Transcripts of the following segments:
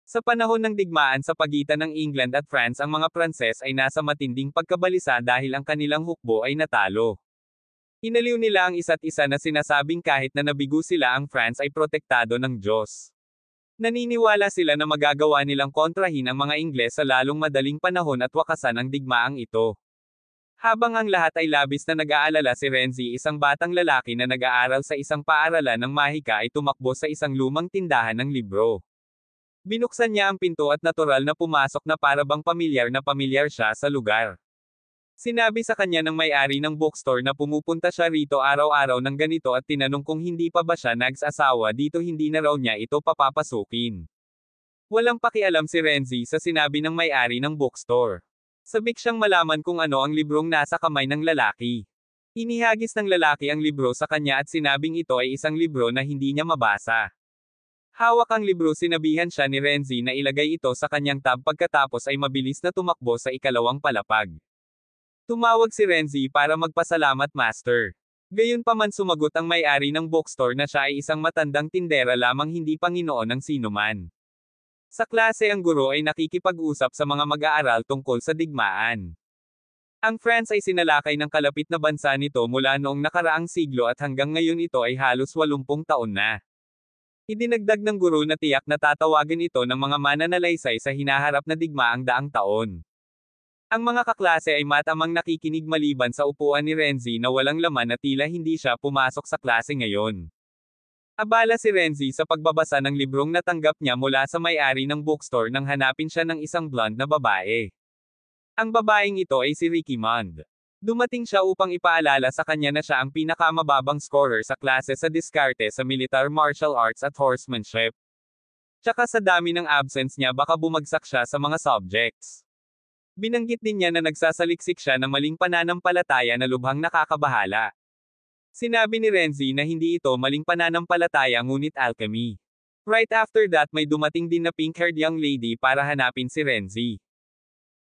Sa panahon ng digmaan sa pagitan ng England at France, ang mga Pranses ay nasa matinding pagkabalisa dahil ang kanilang hukbo ay natalo. Inaliw nila ang isa't isa na sinasabing kahit na nabigo sila, ang France ay protektado ng Diyos. Naniniwala sila na magagawa nilang kontrahin ang mga Ingles sa lalong madaling panahon at wakasan ang digmaang ito. Habang ang lahat ay labis na nag-aalala, si Renzi, isang batang lalaki na nag-aaral sa isang paaralan ng mahika, ay tumakbo sa isang lumang tindahan ng libro. Binuksan niya ang pinto at natural na pumasok na para bang pamilyar siya sa lugar. Sinabi sa kanya ng may-ari ng bookstore na pumupunta siya rito araw-araw ng ganito at tinanong kung hindi pa ba siya nag-asawa dito, hindi na raw niya ito papapasukin. Walang pakialam si Renzi sa sinabi ng may-ari ng bookstore. Sabik siyang malaman kung ano ang librong nasa kamay ng lalaki. Inihagis ng lalaki ang libro sa kanya at sinabing ito ay isang libro na hindi niya mabasa. Hawak ang libro, sinabihan siya ni Renzi na ilagay ito sa kanyang tab, pagkatapos ay mabilis na tumakbo sa ikalawang palapag. Tumawag si Renzi para magpasalamat, Master. Gayunpaman sumagot ang may-ari ng bookstore na siya ay isang matandang tindera lamang, hindi Panginoon ng sinuman. Sa klase, ang guro ay nakikipag-usap sa mga mag-aaral tungkol sa digmaan. Ang France ay sinalakay ng kalapit na bansa nito mula noong nakaraang siglo at hanggang ngayon ito ay halos 80 taon na. Idinagdag ng guro na tiyak na tatawagan ito ng mga mananalaysay sa hinaharap na digmaang daang taon. Ang mga kaklase ay matamang nakikinig maliban sa upuan ni Renzi na walang laman na tila hindi siya pumasok sa klase ngayon. Abala si Renzi sa pagbabasa ng librong natanggap niya mula sa may-ari ng bookstore nang hanapin siya ng isang blonde na babae. Ang babaeng ito ay si Ricky Mond. Dumating siya upang ipaalala sa kanya na siya ang pinakamababang scorer sa klase sa diskarte sa militar, martial arts at horsemanship. Tsaka sa dami ng absence niya baka bumagsak siya sa mga subjects. Binanggit din niya na nagsasaliksik siya ng maling pananampalataya na lubhang nakakabahala. Sinabi ni Renzi na hindi ito maling pananampalataya ngunit alchemy. Right after that, may dumating din na pink-haired young lady para hanapin si Renzi.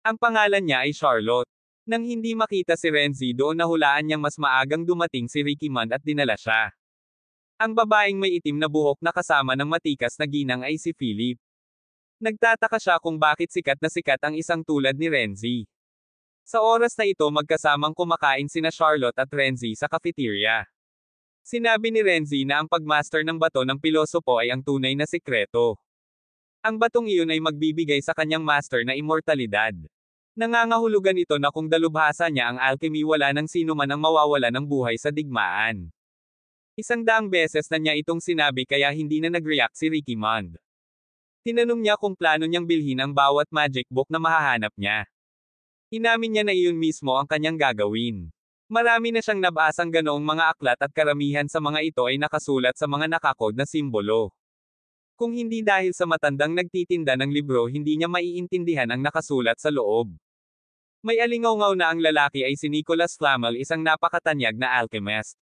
Ang pangalan niya ay Charlotte. Nang hindi makita si Renzi doon, nahulaan niyang mas maagang dumating si Ricky Mond at dinala siya. Ang babaeng may itim na buhok na kasama ng matikas na ginang ay si Philip. Nagtataka siya kung bakit sikat na sikat ang isang tulad ni Renzi. Sa oras na ito, magkasamang kumakain sina Charlotte at Renzi sa cafeteria. Sinabi ni Renzi na ang pagmaster ng bato ng pilosopo ay ang tunay na sikreto. Ang batong iyon ay magbibigay sa kanyang master na immortalidad. Nangangahulugan ito na kung dalubhasa niya ang alchemy, wala nang sino man ang mawawala ng buhay sa digmaan. 100 beses na niya itong sinabi kaya hindi na nag-react si Ricky Mond. Tinanong niya kung plano niyang bilhin ang bawat magic book na mahahanap niya. Inamin niya na iyon mismo ang kanyang gagawin. Marami na siyang nabasang ganoong mga aklat at karamihan sa mga ito ay nakasulat sa mga nakakode na simbolo. Kung hindi dahil sa matandang nagtitinda ng libro, hindi niya maiintindihan ang nakasulat sa loob. May alingaw-ngaw na ang lalaki ay si Nicholas Flamel, isang napakatanyag na alchemist.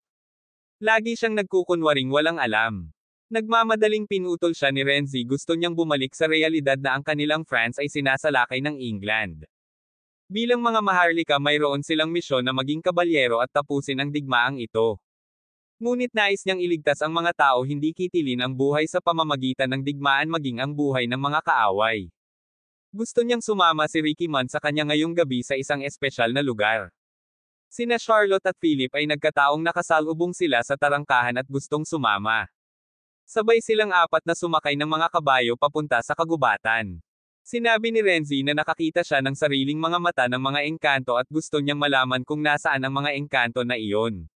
Lagi siyang nagkukunwaring walang alam. Nagmamadaling pinutol siya ni Renzi, gusto niyang bumalik sa realidad na ang kanilang France ay sinasalakay ng England. Bilang mga maharlika, mayroon silang misyon na maging kabalyero at tapusin ang digmaang ito. Ngunit nais niyang iligtas ang mga tao, hindi kitilin ang buhay sa pamamagitan ng digmaan maging ang buhay ng mga kaaway. Gusto niyang sumama si Ricky Mond sa kanya ngayong gabi sa isang espesyal na lugar. Sina Charlotte at Philip ay nagkataong nakasalubong sila sa tarangkahan at gustong sumama. Sabay silang apat na sumakay ng mga kabayo papunta sa kagubatan. Sinabi ni Renzi na nakakita siya ng sariling mga mata ng mga engkanto at gusto niyang malaman kung nasaan ang mga engkanto na iyon.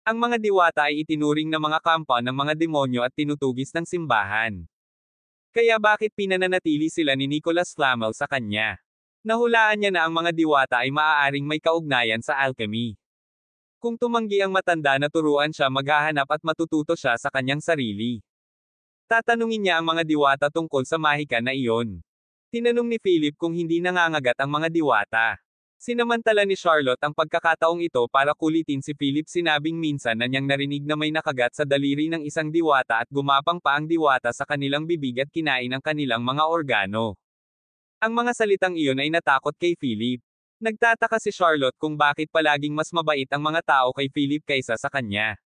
Ang mga diwata ay itinuring na mga kampa ng mga demonyo at tinutugis ng simbahan. Kaya bakit pinananatili sila ni Nicholas Flamel sa kanya? Nahulaan niya na ang mga diwata ay maaaring may kaugnayan sa alchemy. Kung tumanggi ang matanda na turuan siya, maghahanap at matututo siya sa kanyang sarili. Tatanungin niya ang mga diwata tungkol sa mahika na iyon. Tinanong ni Philip kung hindi nangangagat ang mga diwata. Sinamantala ni Charlotte ang pagkakataong ito para kulitin si Philip. Sinabing minsan na niyang narinig na may nakagat sa daliri ng isang diwata at gumapang pa ang diwata sa kanilang bibig at kinain ang kanilang mga organo. Ang mga salitang iyon ay natakot kay Philip. Nagtataka si Charlotte kung bakit palaging mas mabait ang mga tao kay Philip kaysa sa kanya.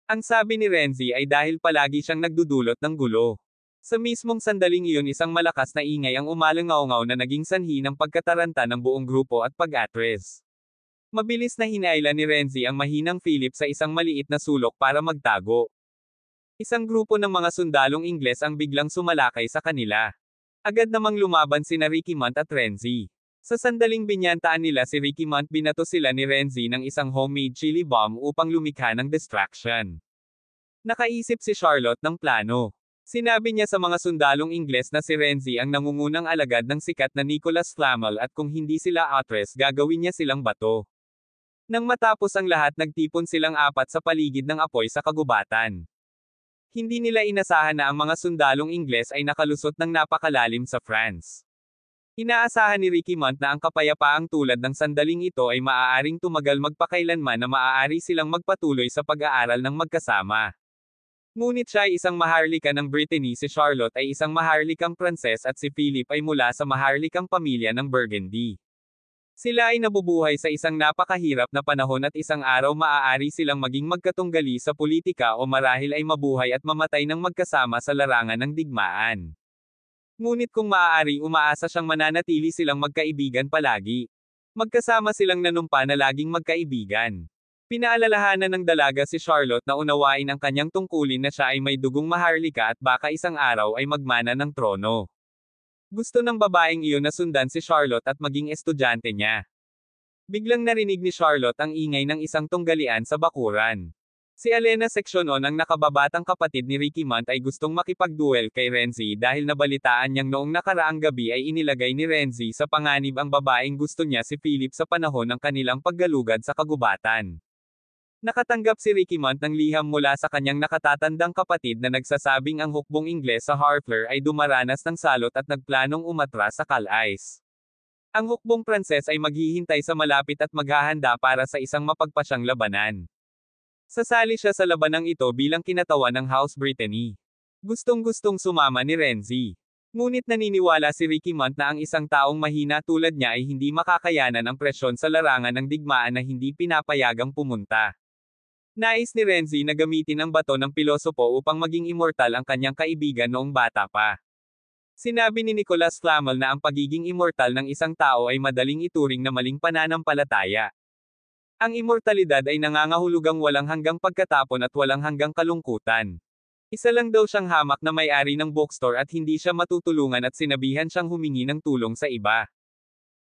Ang sabi ni Renzi ay dahil palagi siyang nagdudulot ng gulo. Sa mismong sandaling iyon isang malakas na ingay ang umalangaw-ngaw na naging sanhi ng pagkataranta ng buong grupo at pag-atres. Mabilis na hinailan ni Renzi ang mahinang Philip sa isang maliit na sulok para magtago. Isang grupo ng mga sundalong Ingles ang biglang sumalakay sa kanila. Agad namang lumaban sina Ricky Montt at Renzi. Sa sandaling binyantaan nila si Ricky Montt, binato sila ni Renzi ng isang homemade chili bomb upang lumikha ng distraction. Nakaisip si Charlotte ng plano. Sinabi niya sa mga sundalong Ingles na si Renzi ang nangungunang alagad ng sikat na Nicholas Flamel at kung hindi sila atres gagawin niya silang bato. Nang matapos ang lahat nagtipon silang apat sa paligid ng apoy sa kagubatan. Hindi nila inasahan na ang mga sundalong Ingles ay nakalusot ng napakalalim sa France. Inaasahan ni Ricky Montt na ang kapayapaang tulad ng sandaling ito ay maaaring tumagal magpakailanman na maaari silang magpatuloy sa pag-aaral ng magkasama. Ngunit siya ay isang maharlika ng Brittany, si Charlotte ay isang maharlikang Pranses at si Philip ay mula sa maharlikang pamilya ng Burgundy. Sila ay nabubuhay sa isang napakahirap na panahon at isang araw maaari silang maging magkatunggali sa politika o marahil ay mabuhay at mamatay ng magkasama sa larangan ng digmaan. Ngunit kung maaari umaasa siyang mananatili silang magkaibigan palagi. Magkasama silang nanumpa na laging magkaibigan. Pinaalalahanan ng dalaga si Charlotte na unawain ang kanyang tungkulin na siya ay may dugong maharlika at baka isang araw ay magmana ng trono. Gusto ng babaeng iyon na sundan si Charlotte at maging estudyante niya. Biglang narinig ni Charlotte ang ingay ng isang tunggalian sa bakuran. Si Elena Seccionon, ang nakababatang kapatid ni Ricky Montt, ay gustong makipagduel kay Renzi dahil nabalitaan niyang noong nakaraang gabi ay inilagay ni Renzi sa panganib ang babaeng gusto niya, si Philip, sa panahon ng kanilang paggalugad sa kagubatan. Nakatanggap si Ricky Montt ng liham mula sa kanyang nakatatandang kapatid na nagsasabing ang hukbong Ingles sa Harfleur ay dumaranas ng salot at nagplanong umatras sa Calais. Ang hukbong Pranses ay maghihintay sa malapit at maghahanda para sa isang mapagpasyang labanan. Sasali siya sa labanang ito bilang kinatawan ng House Brittany. Gustong-gustong sumama ni Renzi. Ngunit naniniwala si Ricky Montt na ang isang taong mahina tulad niya ay hindi makakayanan ang presyon sa larangan ng digmaan na hindi pinapayagang pumunta. Nais ni Renzi na gamitin ang bato ng pilosopo upang maging immortal ang kanyang kaibigan noong bata pa. Sinabi ni Nicholas Flamel na ang pagiging immortal ng isang tao ay madaling ituring na maling pananampalataya. Ang immortalidad ay nangangahulugang walang hanggang pagkatapon at walang hanggang kalungkutan. Isa lang daw siyang hamak na may-ari ng bookstore at hindi siya matutulungan at sinabihan siyang humingi ng tulong sa iba.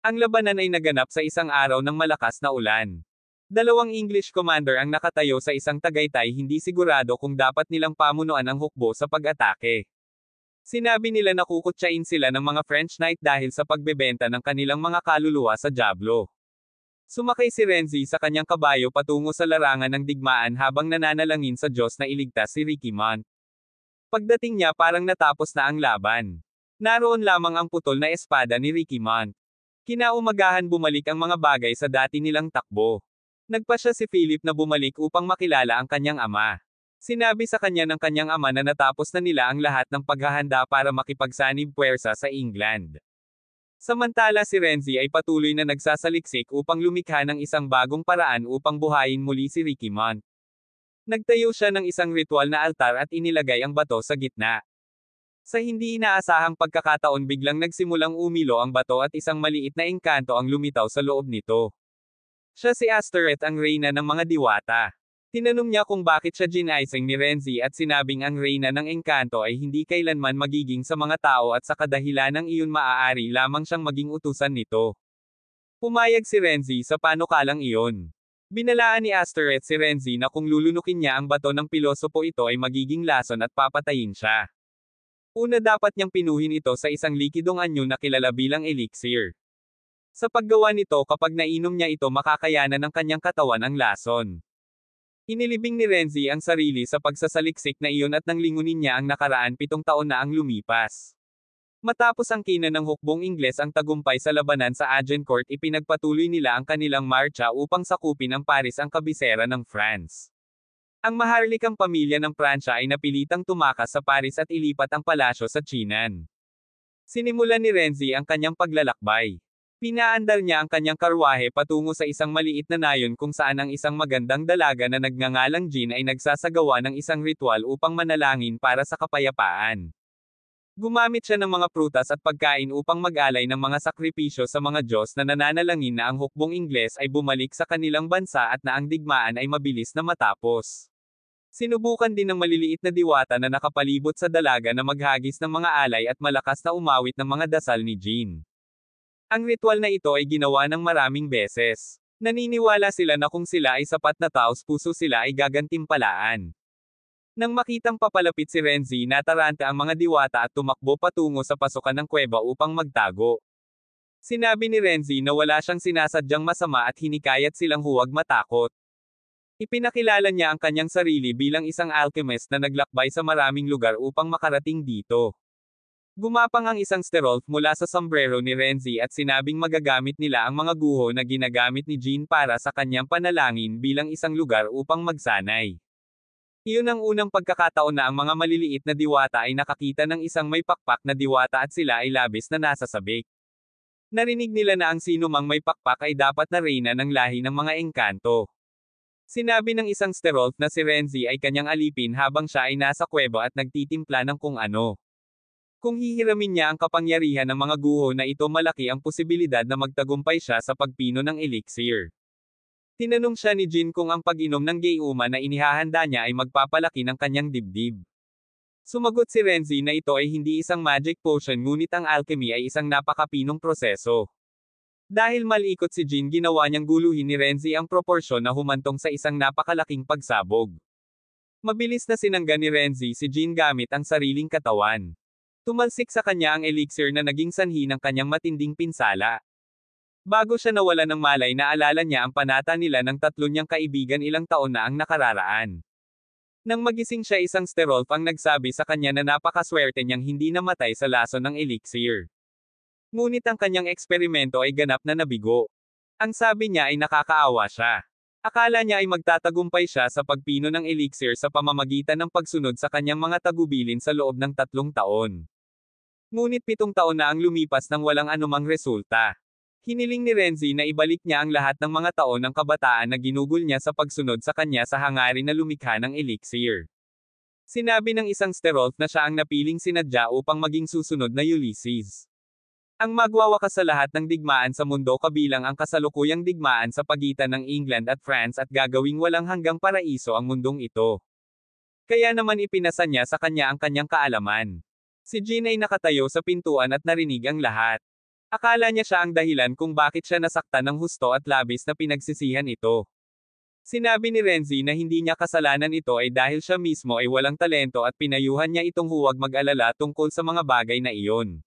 Ang labanan ay naganap sa isang araw ng malakas na ulan. Dalawang English commander ang nakatayo sa isang tagaytay, hindi sigurado kung dapat nilang pamunuan ang hukbo sa pag-atake. Sinabi nila na kukutsain sila ng mga French knight dahil sa pagbebenta ng kanilang mga kaluluwa sa dyablo. Sumakay si Renzi sa kanyang kabayo patungo sa larangan ng digmaan habang nananalangin sa Diyos na iligtas si Ricky Montt. Pagdating niya parang natapos na ang laban. Naroon lamang ang putol na espada ni Ricky Montt. Kinaumagahan bumalik ang mga bagay sa dati nilang takbo. Nagpasya si Philip na bumalik upang makilala ang kanyang ama. Sinabi sa kanya ng kanyang ama na natapos na nila ang lahat ng paghahanda para makipagsanib puwersa sa England. Samantala si Renzi ay patuloy na nagsasaliksik upang lumikha ng isang bagong paraan upang buhayin muli si Ricky Montt. Nagtayo siya ng isang ritual na altar at inilagay ang bato sa gitna. Sa hindi inaasahang pagkakataon biglang nagsimulang umilo ang bato at isang maliit na engkanto ang lumitaw sa loob nito. Siya si Astoret, ang reyna ng mga diwata. Tinanong niya kung bakit siya ginaising ni Renzi at sinabing ang reyna ng engkanto ay hindi kailanman magiging sa mga tao at sa kadahilanang iyon maaari lamang siyang maging utusan nito. Pumayag si Renzi sa panukalang iyon. Binalaan ni Astoret si Renzi na kung lulunukin niya ang bato ng pilosopo ito ay magiging lason at papatayin siya. Una dapat niyang pinuhin ito sa isang likidong anyo na kilala bilang elixir. Sa paggawa nito, kapag nainom niya ito makakayanan ng kanyang katawan ang lason. Inilibing ni Renzi ang sarili sa pagsasaliksik na iyon at nang lingunin niya ang nakaraan 7 taon na ang lumipas. Matapos ang kina ng hukbong Ingles ang tagumpay sa labanan sa Agincourt, ipinagpatuloy nila ang kanilang marcha upang sakupin ang Paris, ang kabisera ng France. Ang maharlikang pamilya ng Pransya ay napilitang tumakas sa Paris at ilipat ang palasyo sa Chinan. Sinimulan ni Renzi ang kanyang paglalakbay. Pinaandar niya ang kanyang karwahe patungo sa isang maliit na nayon kung saan ang isang magandang dalaga na nagngangalang Jean ay nagsasagawa ng isang ritual upang manalangin para sa kapayapaan. Gumamit siya ng mga prutas at pagkain upang mag-alay ng mga sakripisyo sa mga Diyos na nananalangin na ang hukbong Ingles ay bumalik sa kanilang bansa at na ang digmaan ay mabilis na matapos. Sinubukan din ng maliliit na diwata na nakapalibot sa dalaga na maghagis ng mga alay at malakas na umawit ng mga dasal ni Jean. Ang ritual na ito ay ginawa ng maraming beses. Naniniwala sila na kung sila ay sapat na taos puso sila ay gagantimpalaan. Nang makitang papalapit si Renzi, nataranta ang mga diwata at tumakbo patungo sa pasukan ng kuweba upang magtago. Sinabi ni Renzi na wala siyang sinasadyang masama at hinikayat silang huwag matakot. Ipinakilala niya ang kanyang sarili bilang isang alchemist na naglakbay sa maraming lugar upang makarating dito. Gumapang ang isang sterolf mula sa sombrero ni Renzi at sinabing magagamit nila ang mga guho na ginagamit ni Jean para sa kanyang panalangin bilang isang lugar upang magsanay. Iyon ang unang pagkakataon na ang mga maliliit na diwata ay nakakita ng isang may pakpak na diwata at sila ay labis na nasasabik. Narinig nila na ang sino mang may pakpak ay dapat na reyna ng lahi ng mga engkanto. Sinabi ng isang sterolf na si Renzi ay kanyang alipin habang siya ay nasa kuweba at nagtitimpla ng kung ano. Kung hihiramin niya ang kapangyarihan ng mga guho na ito, malaki ang posibilidad na magtagumpay siya sa pagpino ng elixir. Tinanong siya ni Jean kung ang pag-inom ng gayuma na inihahanda niya ay magpapalaki ng kanyang dibdib. Sumagot si Renzi na ito ay hindi isang magic potion ngunit ang alchemy ay isang napakapinong proseso. Dahil malikot si Jean, ginawa niyang guluhin ni Renzi ang proporsyon na humantong sa isang napakalaking pagsabog. Mabilis na sinangga ni Renzi si Jean gamit ang sariling katawan. Tumalsik sa kanya ang elixir na naging sanhi ng kanyang matinding pinsala. Bago siya nawala ng malay, naalala niya ang panata nila ng tatlo niyang kaibigan ilang taon na ang nakararaan. Nang magising siya, isang sterolf ang nagsabi sa kanya na napakaswerte niyang hindi namatay sa lason ng elixir. Ngunit ang kanyang eksperimento ay ganap na nabigo. Ang sabi niya ay nakakaawa siya. Akala niya ay magtatagumpay siya sa pagpino ng elixir sa pamamagitan ng pagsunod sa kanyang mga tagubilin sa loob ng 3 taon. Ngunit 7 taon na ang lumipas nang walang anumang resulta. Hiniling ni Renzi na ibalik niya ang lahat ng mga taon ng kabataan na ginugol niya sa pagsunod sa kanya sa hangarin na lumikha ng elixir. Sinabi ng isang sterolf na siya ang napiling sinadya upang maging susunod na Ulysses. Ang magwawakas sa lahat ng digmaan sa mundo kabilang ang kasalukuyang digmaan sa pagitan ng England at France at gagawing walang hanggang paraiso ang mundong ito. Kaya naman ipinasa niya sa kanya ang kanyang kaalaman. Si Jean ay nakatayo sa pintuan at narinig ang lahat. Akala niya siya ang dahilan kung bakit siya nasaktan ng husto at labis na pinagsisihan ito. Sinabi ni Renzi na hindi niya kasalanan ito ay dahil siya mismo ay walang talento at pinayuhan niya itong huwag mag-alala tungkol sa mga bagay na iyon.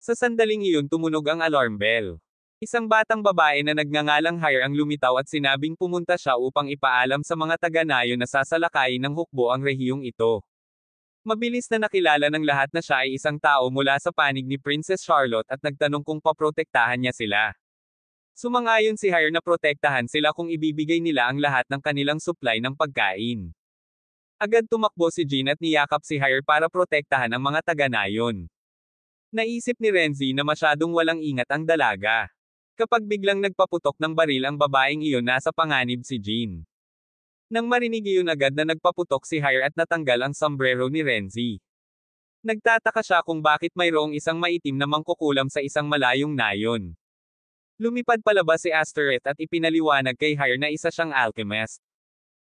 Sa sandaling iyon tumunog ang alarm bell. Isang batang babae na nagngangalang Hire ang lumitaw at sinabing pumunta siya upang ipaalam sa mga taga-nayo na sasalakayin ng hukbo ang rehiyong ito. Mabilis na nakilala ng lahat na siya ay isang tao mula sa panig ni Princess Charlotte at nagtanong kung paprotektahan niya sila. Sumangayon si Hire na protektahan sila kung ibibigay nila ang lahat ng kanilang supply ng pagkain. Agad tumakbo si Jean at niyakap si Hire para protektahan ang mga taga-nayon. Naisip ni Renzi na masyadong walang ingat ang dalaga. Kapag biglang nagpaputok ng baril ang babaeng iyon, nasa panganib si Jean. Nang marinig iyon, agad na nagpaputok si Hire at natanggal ang sombrero ni Renzi. Nagtataka siya kung bakit mayroong isang maitim na mangkukulam sa isang malayong nayon. Lumipad palabas si Astereth at ipinaliwanag kay Hire na isa siyang alchemist.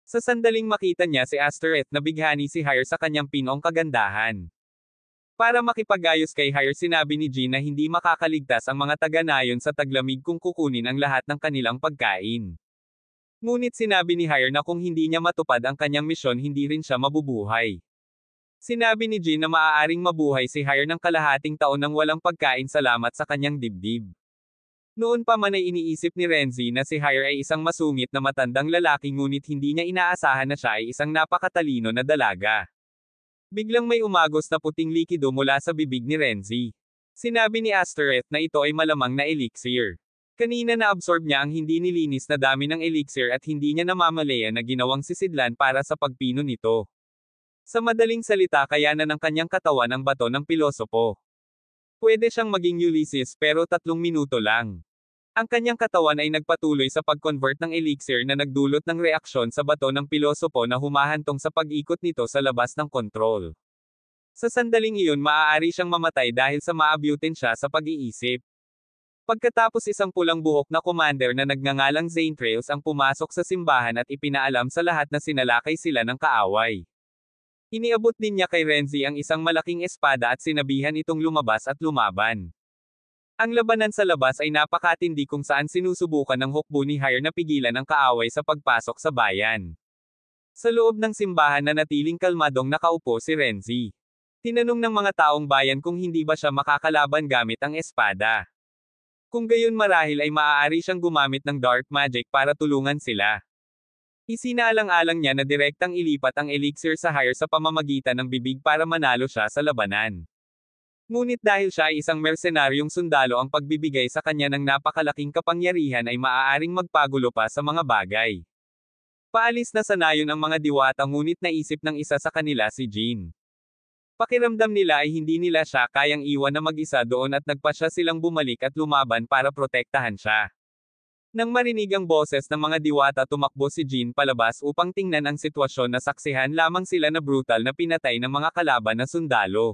Sa sandaling makita niya si Astereth, nabighani si Hire sa kanyang pinong kagandahan. Para makipag-ayos kay Hire, sinabi ni Jean na hindi makakaligtas ang mga taga-nayon sa taglamig kung kukunin ang lahat ng kanilang pagkain. Ngunit sinabi ni Hire na kung hindi niya matupad ang kanyang misyon, hindi rin siya mabubuhay. Sinabi ni Jean na maaaring mabuhay si Hire ng kalahating taon nang walang pagkain salamat sa kanyang dibdib. Noon pa man ay iniisip ni Renzi na si Hire ay isang masungit na matandang lalaki, ngunit hindi niya inaasahan na siya ay isang napakatalino na dalaga. Biglang may umagos na puting likido mula sa bibig ni Renzi. Sinabi ni Astereth na ito ay malamang na elixir. Kanina na-absorb niya ang hindi nilinis na dami ng elixir at hindi niya namamalaya na ginawang sisidlan para sa pagpino nito. Sa madaling salita, kayanan ng kanyang katawan ang bato ng pilosopo. Pwede siyang maging Ulysses pero 3 minuto lang. Ang kanyang katawan ay nagpatuloy sa pag-convert ng elixir na nagdulot ng reaksyon sa bato ng pilosopo na humahantong sa pag-ikot nito sa labas ng kontrol. Sa sandaling iyon maaari siyang mamatay dahil sa maabutin siya sa pag-iisip. Pagkatapos isang pulang buhok na commander na nagngangalang Zane Trails ang pumasok sa simbahan at ipinaalam sa lahat na sinalakay sila ng kaaway. Iniabot din niya kay Renzi ang isang malaking espada at sinabihan itong lumabas at lumaban. Ang labanan sa labas ay napakatindi kung saan sinusubukan ng hukbo ni Hire na pigilan ang kaaway sa pagpasok sa bayan. Sa loob ng simbahan na natiling kalmadong nakaupo si Renzi. Tinanong ng mga taong bayan kung hindi ba siya makakalaban gamit ang espada. Kung gayon marahil ay maaari siyang gumamit ng dark magic para tulungan sila. Isinaalang-alang niya na direktang ilipat ang elixir sa Hire sa pamamagitan ng bibig para manalo siya sa labanan. Ngunit dahil siya ay isang mercenaryong sundalo ang pagbibigay sa kanya ng napakalaking kapangyarihan ay maaaring magpagulo pa sa mga bagay. Paalis na sa nayon ang mga diwata ngunit naisip ng isa sa kanila si Jean. Pakiramdam nila ay hindi nila siya kayang iwan na mag-isa doon at nagpasya silang bumalik at lumaban para protektahan siya. Nang marinig ang boses ng mga diwata tumakbo si Jean palabas upang tingnan ang sitwasyon na saksihan lamang sila na brutal na pinatay ng mga kalaban na sundalo.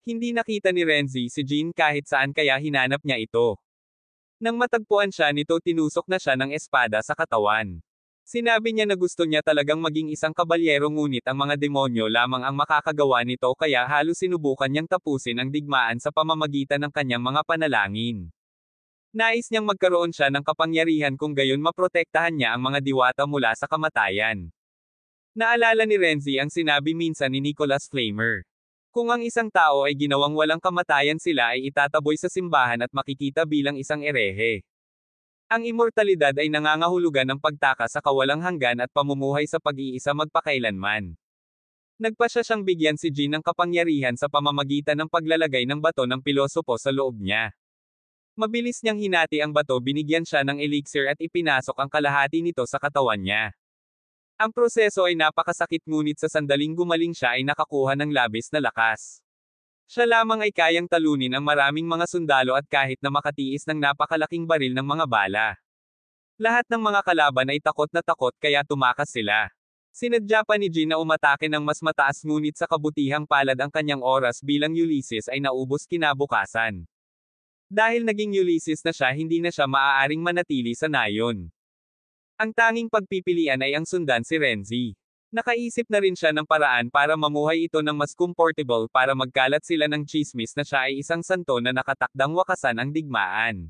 Hindi nakita ni Renzi si Jean kahit saan kaya hinanap niya ito. Nang matagpuan siya nito tinusok na siya ng espada sa katawan. Sinabi niya na gusto niya talagang maging isang kabalyero ngunit ang mga demonyo lamang ang makakagawa nito kaya halos sinubukan niyang tapusin ang digmaan sa pamamagitan ng kanyang mga panalangin. Nais niyang magkaroon siya ng kapangyarihan kung gayon maprotektahan niya ang mga diwata mula sa kamatayan. Naalala ni Renzi ang sinabi minsan ni Nicholas Flamer. Kung ang isang tao ay ginawang walang kamatayan sila ay itataboy sa simbahan at makikita bilang isang erehe. Ang immortalidad ay nangangahulugan ng pagtakas sa kawalang hanggan at pamumuhay sa pag-iisa magpakailanman. Nagpasya siyang bigyan si Jean ng kapangyarihan sa pamamagitan ng paglalagay ng bato ng pilosopo sa loob niya. Mabilis niyang hinati ang bato binigyan siya ng elixir at ipinasok ang kalahati nito sa katawan niya. Ang proseso ay napakasakit ngunit sa sandaling gumaling siya ay nakakuha ng labis na lakas. Siya lamang ay kayang talunin ang maraming mga sundalo at kahit na makatiis ng napakalaking baril ng mga bala. Lahat ng mga kalaban ay takot na takot kaya tumakas sila. Sinadya pa ni Jean na umatake ng mas mataas ngunit sa kabutihang palad ang kanyang oras bilang Ulysses ay naubos kinabukasan. Dahil naging Ulysses na siya hindi na siya maaaring manatili sa nayon. Ang tanging pagpipilian ay ang sundan si Renzi. Nakaisip na rin siya ng paraan para mamuhay ito ng mas comfortable para magkalat sila ng chismis na siya ay isang santo na nakatakdang wakasan ang digmaan.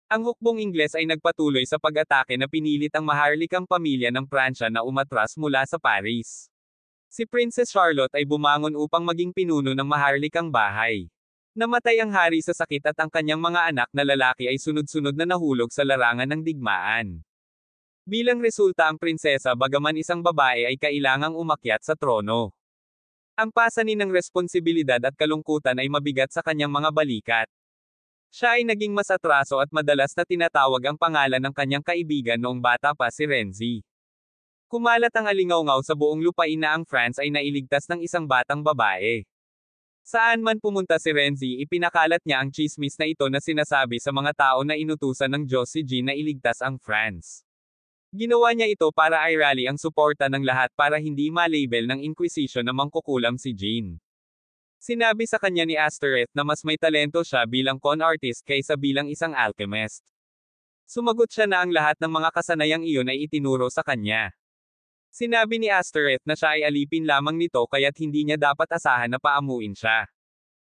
Ang hukbong Ingles ay nagpatuloy sa pag-atake na pinilit ang maharlikang pamilya ng Pransya na umatras mula sa Paris. Si Princess Charlotte ay bumangon upang maging pinuno ng maharlikang bahay. Namatay ang hari sa sakit at ang kanyang mga anak na lalaki ay sunod-sunod na nahulog sa larangan ng digmaan. Bilang resulta ang prinsesa bagaman isang babae ay kailangang umakyat sa trono. Ang pasanin ng responsibilidad at kalungkutan ay mabigat sa kanyang mga balikat. Siya ay naging mas atraso at madalas na tinatawag ang pangalan ng kanyang kaibigan noong bata pa si Renzi. Kumalat ang alingawngaw sa buong lupain na ang France ay nailigtas ng isang batang babae. Saan man pumunta si Renzi ipinakalat niya ang chismis na ito na sinasabi sa mga tao na inutusan ng Diyos si Jean na iligtas ang France. Ginawa niya ito para i-rally ang suporta ng lahat para hindi ma-label ng Inquisition na mangkukulam si Jean. Sinabi sa kanya ni Astereth na mas may talento siya bilang con artist kaysa bilang isang alchemist. Sumagot siya na ang lahat ng mga kasanayang iyon ay itinuro sa kanya. Sinabi ni Astereth na siya ay alipin lamang nito kaya't hindi niya dapat asahan na paamuin siya.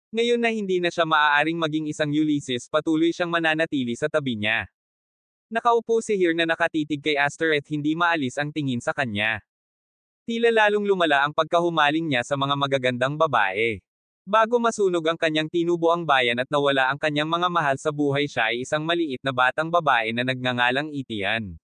Ngayon na hindi na siya maaaring maging isang Ulysses patuloy siyang mananatili sa tabi niya. Nakaupo si Hir na nakatitig kay Astereth hindi maalis ang tingin sa kanya. Tila lalong lumala ang pagkahumaling niya sa mga magagandang babae. Bago masunog ang kanyang tinubuang bayan at nawala ang kanyang mga mahal sa buhay siya ay isang maliit na batang babae na nagngangalang Itian.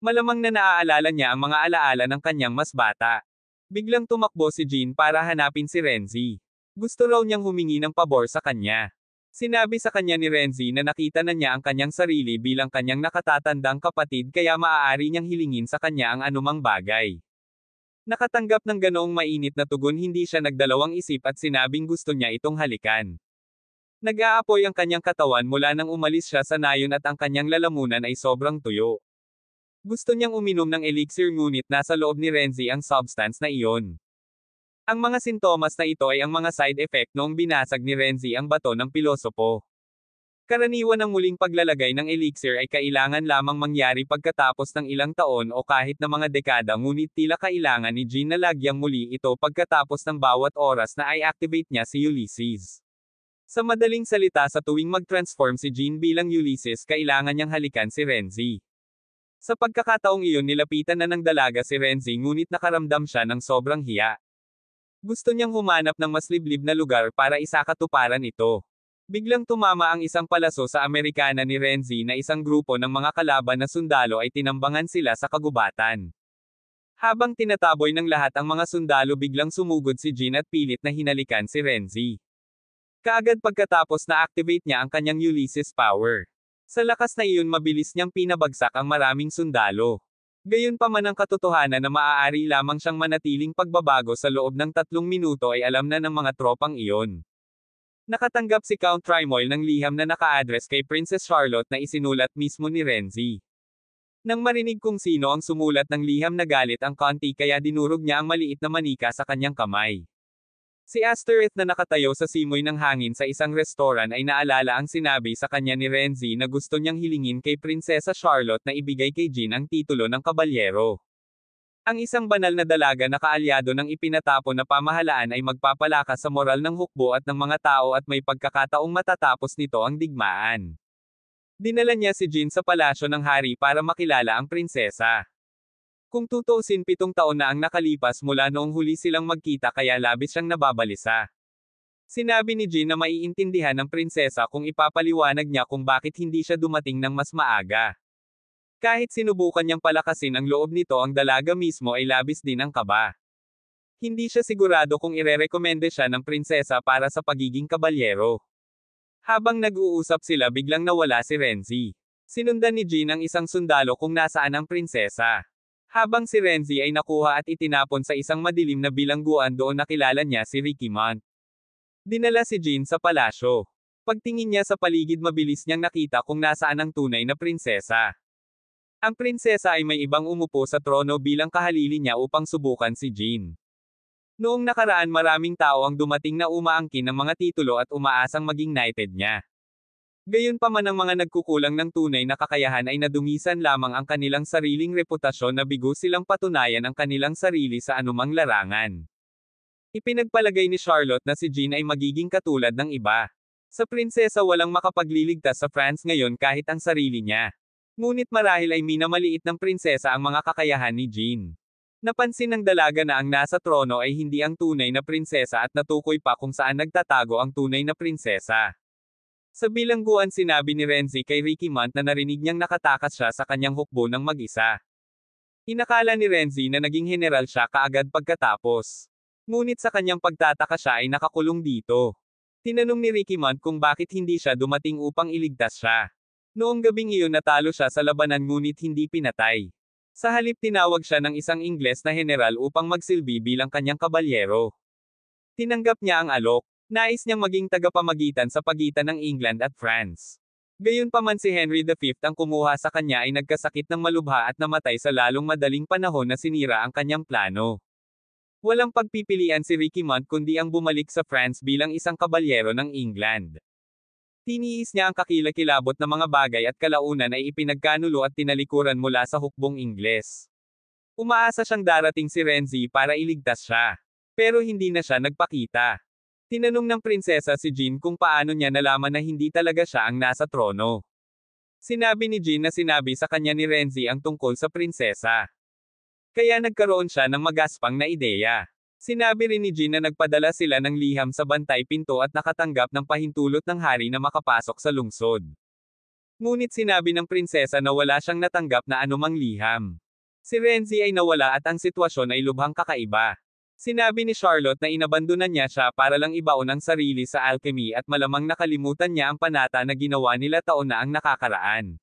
Malamang na naaalala niya ang mga alaala ng kanyang mas bata. Biglang tumakbo si Jean para hanapin si Renzi. Gusto raw niyang humingi ng pabor sa kanya. Sinabi sa kanya ni Renzi na nakita na niya ang kanyang sarili bilang kanyang nakatatandang kapatid kaya maaari niyang hilingin sa kanya ang anumang bagay. Nakatanggap ng ganoong mainit na tugon hindi siya nagdalawang isip at sinabing gusto niya itong halikan. Nag-aapoy ang kanyang katawan mula nang umalis siya sa nayon at ang kanyang lalamunan ay sobrang tuyo. Gusto niyang uminom ng elixir ngunit nasa loob ni Renzi ang substance na iyon. Ang mga sintomas na ito ay ang mga side effect noong binasag ni Renzi ang bato ng pilosopo. Karaniwan ang muling paglalagay ng elixir ay kailangan lamang mangyari pagkatapos ng ilang taon o kahit na mga dekada, ngunit tila kailangan ni Jean na lagyang muli ito pagkatapos ng bawat oras na i-activate niya si Ulysses. Sa madaling salita, sa tuwing mag-transform si Jean bilang Ulysses, kailangan niyang halikan si Renzi. Sa pagkakataong iyon, nilapitan na ng dalaga si Renzi, ngunit nakaramdam siya ng sobrang hiya. Gusto niyang humanap ng mas liblib na lugar para isakatuparan ito. Biglang tumama ang isang palaso sa Amerikana ni Renzi na isang grupo ng mga kalaban na sundalo ay tinambangan sila sa kagubatan. Habang tinataboy ng lahat ang mga sundalo, biglang sumugod si Jean at pilit na hinalikan si Renzi. Kaagad pagkatapos na-activate niya ang kanyang Ulysses power. Sa lakas na iyon, mabilis niyang pinabagsak ang maraming sundalo. Gayunpaman, ang katotohanan na maaari lamang siyang manatiling pagbabago sa loob ng 3 minuto ay alam na ng mga tropang iyon. Nakatanggap si Count Trimoil ng liham na naka-address kay Princess Charlotte na isinulat mismo ni Renzi. Nang marinig kung sino ang sumulat ng liham, nagalit ang Conti, kaya dinurog niya ang maliit na manika sa kanyang kamay. Si Astereth na nakatayo sa simoy ng hangin sa isang restoran ay naalala ang sinabi sa kanya ni Renzi na gusto niyang hilingin kay Prinsesa Charlotte na ibigay kay Jean ang titulo ng kabalyero. Ang isang banal na dalaga na kaalyado ng ipinatapon na pamahalaan ay magpapalakas sa moral ng hukbo at ng mga tao, at may pagkakataong matatapos nito ang digmaan. Dinala niya si Jean sa palasyo ng hari para makilala ang prinsesa. Kung tutuusin, 7 taon na ang nakalipas mula noong huli silang magkita, kaya labis siyang nababalisa. Sinabi ni Jean na maiintindihan ng prinsesa kung ipapaliwanag niya kung bakit hindi siya dumating ng mas maaga. Kahit sinubukan niyang palakasin ang loob nito, ang dalaga mismo ay labis din ang kaba. Hindi siya sigurado kung irerekomende siya ng prinsesa para sa pagiging kabalyero. Habang nag-uusap sila, biglang nawala si Renzi. Sinundan ni Jean ang isang sundalo kung nasaan ang prinsesa. Habang si Renzi ay nakuha at itinapon sa isang madilim na bilangguan, doon nakilala niya si Riquimont. Dinala si Jean sa palasyo. Pagtingin niya sa paligid, mabilis niyang nakita kung nasaan ang tunay na prinsesa. Ang prinsesa ay may ibang umupo sa trono bilang kahalili niya upang subukan si Jean. Noong nakaraan, maraming tao ang dumating na umaangkin ng mga titulo at umaasang maging knighted niya. Gayunpaman, ang mga nagkukulang ng tunay na kakayahan ay nadungisan lamang ang kanilang sariling reputasyon na bigo silang patunayan ang kanilang sarili sa anumang larangan. Ipinagpalagay ni Charlotte na si Jean ay magiging katulad ng iba. Sa prinsesa, walang makapagliligtas sa France ngayon kahit ang sarili niya. Ngunit marahil ay minamaliit ng prinsesa ang mga kakayahan ni Jean. Napansin ng dalaga na ang nasa trono ay hindi ang tunay na prinsesa at natukoy pa kung saan nagtatago ang tunay na prinsesa. Sa bilangguan, sinabi ni Renzi kay Riquimont na narinig niyang nakatakas siya sa kanyang hukbo ng mag-isa. Inakala ni Renzi na naging general siya kaagad pagkatapos. Ngunit sa kanyang pagtataka, siya ay nakakulong dito. Tinanong ni Riquimont kung bakit hindi siya dumating upang iligtas siya. Noong gabing iyon, natalo siya sa labanan ngunit hindi pinatay. Sa halip, tinawag siya ng isang Ingles na general upang magsilbi bilang kanyang kabalyero. Tinanggap niya ang alok. Nais niyang maging tagapamagitan sa pagitan ng England at France. Gayunpaman, si Henry V ang kumuha sa kanya ay nagkasakit ng malubha at namatay sa lalong madaling panahon na sinira ang kanyang plano. Walang pagpipilian si Riquimont kundi ang bumalik sa France bilang isang kabalyero ng England. Tiniis niya ang kakilakilabot na mga bagay at kalaunan ay ipinagkanulo at tinalikuran mula sa hukbong Ingles. Umaasa siyang darating si Renzi para iligtas siya. Pero hindi na siya nagpakita. Tinanong ng prinsesa si Jean kung paano niya nalaman na hindi talaga siya ang nasa trono. Sinabi ni Jean na sinabi sa kanya ni Renzi ang tungkol sa prinsesa. Kaya nagkaroon siya ng magaspang na ideya. Sinabi rin ni Jean na nagpadala sila ng liham sa bantay pinto at nakatanggap ng pahintulot ng hari na makapasok sa lungsod. Ngunit sinabi ng prinsesa na wala siyang natanggap na anumang liham. Si Renzi ay nawala at ang sitwasyon ay lubhang kakaiba. Sinabi ni Charlotte na inabandonan niya siya para lang ibaon ang sarili sa alchemy at malamang nakalimutan niya ang panata na ginawa nila taon na ang nakakaraan.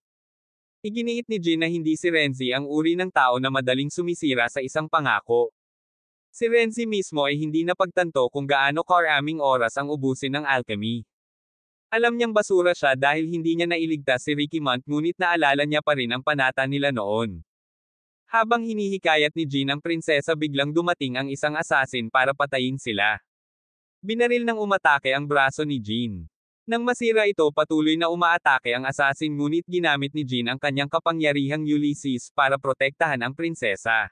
Iginiit ni Jean na hindi si Renzi ang uri ng tao na madaling sumisira sa isang pangako. Si Renzi mismo ay hindi napagtanto kung gaano karaming oras ang ubusin ng alchemy. Alam niyang basura siya dahil hindi niya nailigtas si Riquimont, ngunit naalala niya pa rin ang panata nila noon. Habang hinihikayat ni Jean ang prinsesa biglang dumating ang isang assassin para patayin sila. Binaril ng umatake ang braso ni Jean. Nang masira ito patuloy na umaatake ang assassin ngunit ginamit ni Jean ang kanyang kapangyarihang Ulysses para protektahan ang prinsesa.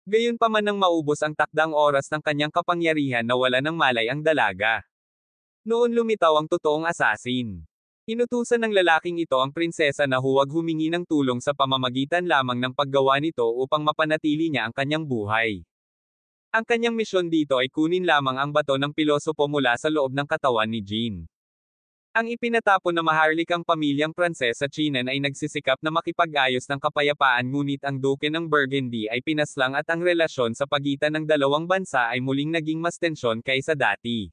Gayunpaman nang maubos ang takdang oras ng kanyang kapangyarihan nawala ng malay ang dalaga. Noon lumitaw ang totoong assassin. Inutusan ng lalaking ito ang prinsesa na huwag humingi ng tulong sa pamamagitan lamang ng paggawa nito upang mapanatili niya ang kanyang buhay. Ang kanyang misyon dito ay kunin lamang ang bato ng pilosopo mula sa loob ng katawan ni Jean. Ang ipinatapon na maharlikang pamilyang Pranses sa Chinan ay nagsisikap na makipag-ayos ng kapayapaan ngunit ang Duke ng Burgundy ay pinaslang at ang relasyon sa pagitan ng dalawang bansa ay muling naging mas tensyon kaysa dati.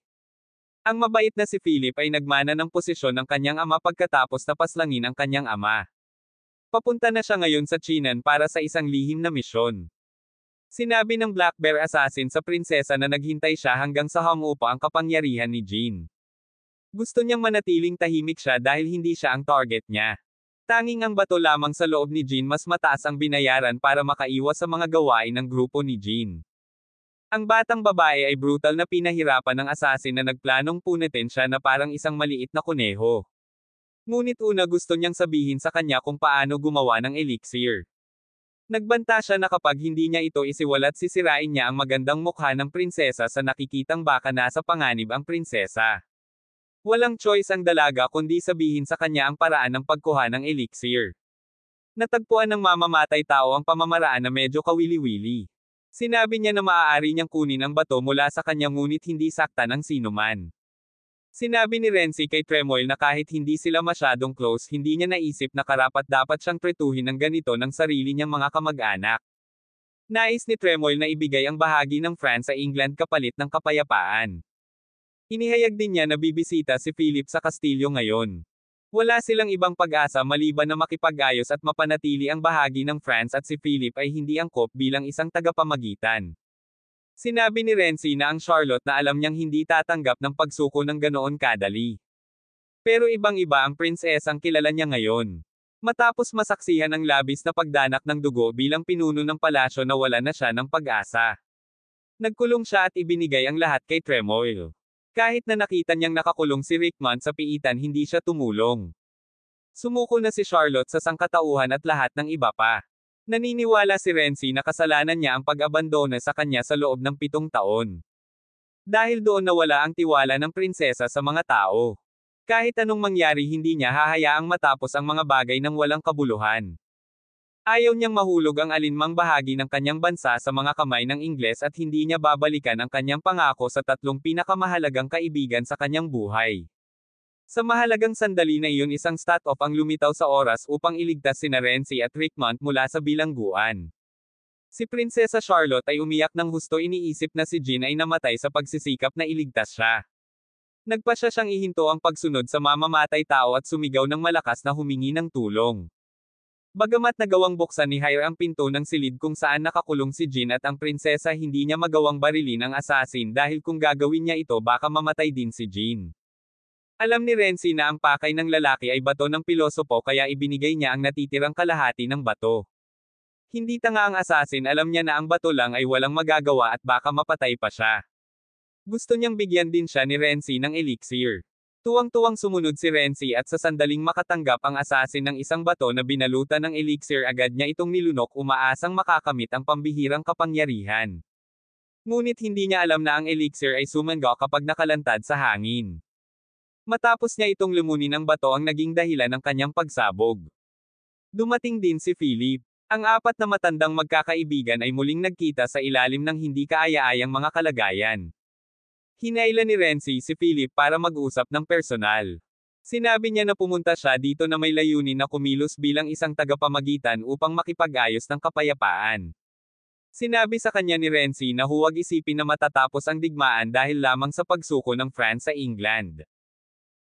Ang mabait na si Philip ay nagmana ng posisyon ng kanyang ama pagkatapos na paslangin ang kanyang ama. Papunta na siya ngayon sa Chinan para sa isang lihim na misyon. Sinabi ng Black Bear Assassin sa prinsesa na naghintay siya hanggang sa hangupa ang kapangyarihan ni Jean. Gusto niyang manatiling tahimik siya dahil hindi siya ang target niya. Tanging ang bato lamang sa loob ni Jean mas mataas ang binayaran para makaiwas sa mga gawain ng grupo ni Jean. Ang batang babae ay brutal na pinahirapan ng assassin na nagplanong punitin siya na parang isang maliit na kuneho. Ngunit una gusto niyang sabihin sa kanya kung paano gumawa ng elixir. Nagbanta siya na kapag hindi niya ito isiwalat sisirain niya ang magandang mukha ng prinsesa sa nakikitang baka nasa panganib ang prinsesa. Walang choice ang dalaga kundi sabihin sa kanya ang paraan ng pagkuha ng elixir. Natagpuan ng mamamatay tao ang pamamaraan na medyo kawili-wili. Sinabi niya na maaari niyang kunin ang bato mula sa kanya ngunit hindi saktan ng sinuman. Sinabi ni Renzi kay Tremoil na kahit hindi sila masyadong close hindi niya naisip na karapat-dapat siyang tretuhin ng ganito ng sarili niyang mga kamag-anak. Nais ni Tremoil na ibigay ang bahagi ng France sa England kapalit ng kapayapaan. Inihayag din niya na bibisita si Philip sa kastilyo ngayon. Wala silang ibang pag-asa maliban na makipag-ayos at mapanatili ang bahagi ng France at si Philip ay hindi angkop bilang isang tagapamagitan. Sinabi ni Renzi na ang Charlotte na alam niyang hindi tatanggap ng pagsuko ng ganoon kadali. Pero ibang-iba ang prinsesang kilala niya ngayon. Matapos masaksihan ang labis na pagdanak ng dugo bilang pinuno ng palasyo na wala na siya ng pag-asa. Nagkulong siya at ibinigay ang lahat kay Tremoil. Kahit na nakita niyang nakakulong si Rickman sa piitan hindi siya tumulong. Sumuko na si Charlotte sa sangkatauhan at lahat ng iba pa. Naniniwala si Renzi na kasalanan niya ang pag-abandona sa kanya sa loob ng 7 taon. Dahil doon nawala ang tiwala ng prinsesa sa mga tao. Kahit anong mangyari hindi niya hahayaang matapos ang mga bagay ng walang kabuluhan. Ayaw niyang mahulog ang alinmang bahagi ng kanyang bansa sa mga kamay ng Ingles at hindi niya babalikan ang kanyang pangako sa 3 pinakamahalagang kaibigan sa kanyang buhay. Sa mahalagang sandali na iyon isang stand-off ang lumitaw sa oras upang iligtas sina Renzi at Rickmont mula sa bilangguan. Si Prinsesa Charlotte ay umiyak ng husto iniisip na si Jean ay namatay sa pagsisikap na iligtas siya. Nagpasya siyang ihinto ang pagsunod sa mamamatay tao at sumigaw ng malakas na humingi ng tulong. Bagamat nagawang buksan ni Hyre ang pinto ng silid kung saan nakakulong si Jean at ang prinsesa hindi niya magawang barilin ang assassin dahil kung gagawin niya ito baka mamatay din si Jean. Alam ni Renzi na ang pakay ng lalaki ay bato ng pilosopo kaya ibinigay niya ang natitirang kalahati ng bato. Hindi tanga ang assassin alam niya na ang bato lang ay walang magagawa at baka mapatay pa siya. Gusto niyang bigyan din siya ni Renzi ng elixir. Tuwang-tuwang sumunod si Renzi at sa sandaling makatanggap ang assassin ng isang bato na binalutan ng elixir agad niya itong nilunok umaasang makakamit ang pambihirang kapangyarihan. Ngunit hindi niya alam na ang elixir ay sumangga kapag nakalantad sa hangin. Matapos niya itong lumunin ang bato ang naging dahilan ng kanyang pagsabog. Dumating din si Philip. Ang 4 na matandang magkakaibigan ay muling nagkita sa ilalim ng hindi kaaya-ayang mga kalagayan. Hinailan ni Renzi si Philip para mag-usap ng personal. Sinabi niya na pumunta siya dito na may layunin na kumilos bilang isang tagapamagitan upang makipag-ayos ng kapayapaan. Sinabi sa kanya ni Renzi na huwag isipin na matatapos ang digmaan dahil lamang sa pagsuko ng France sa England.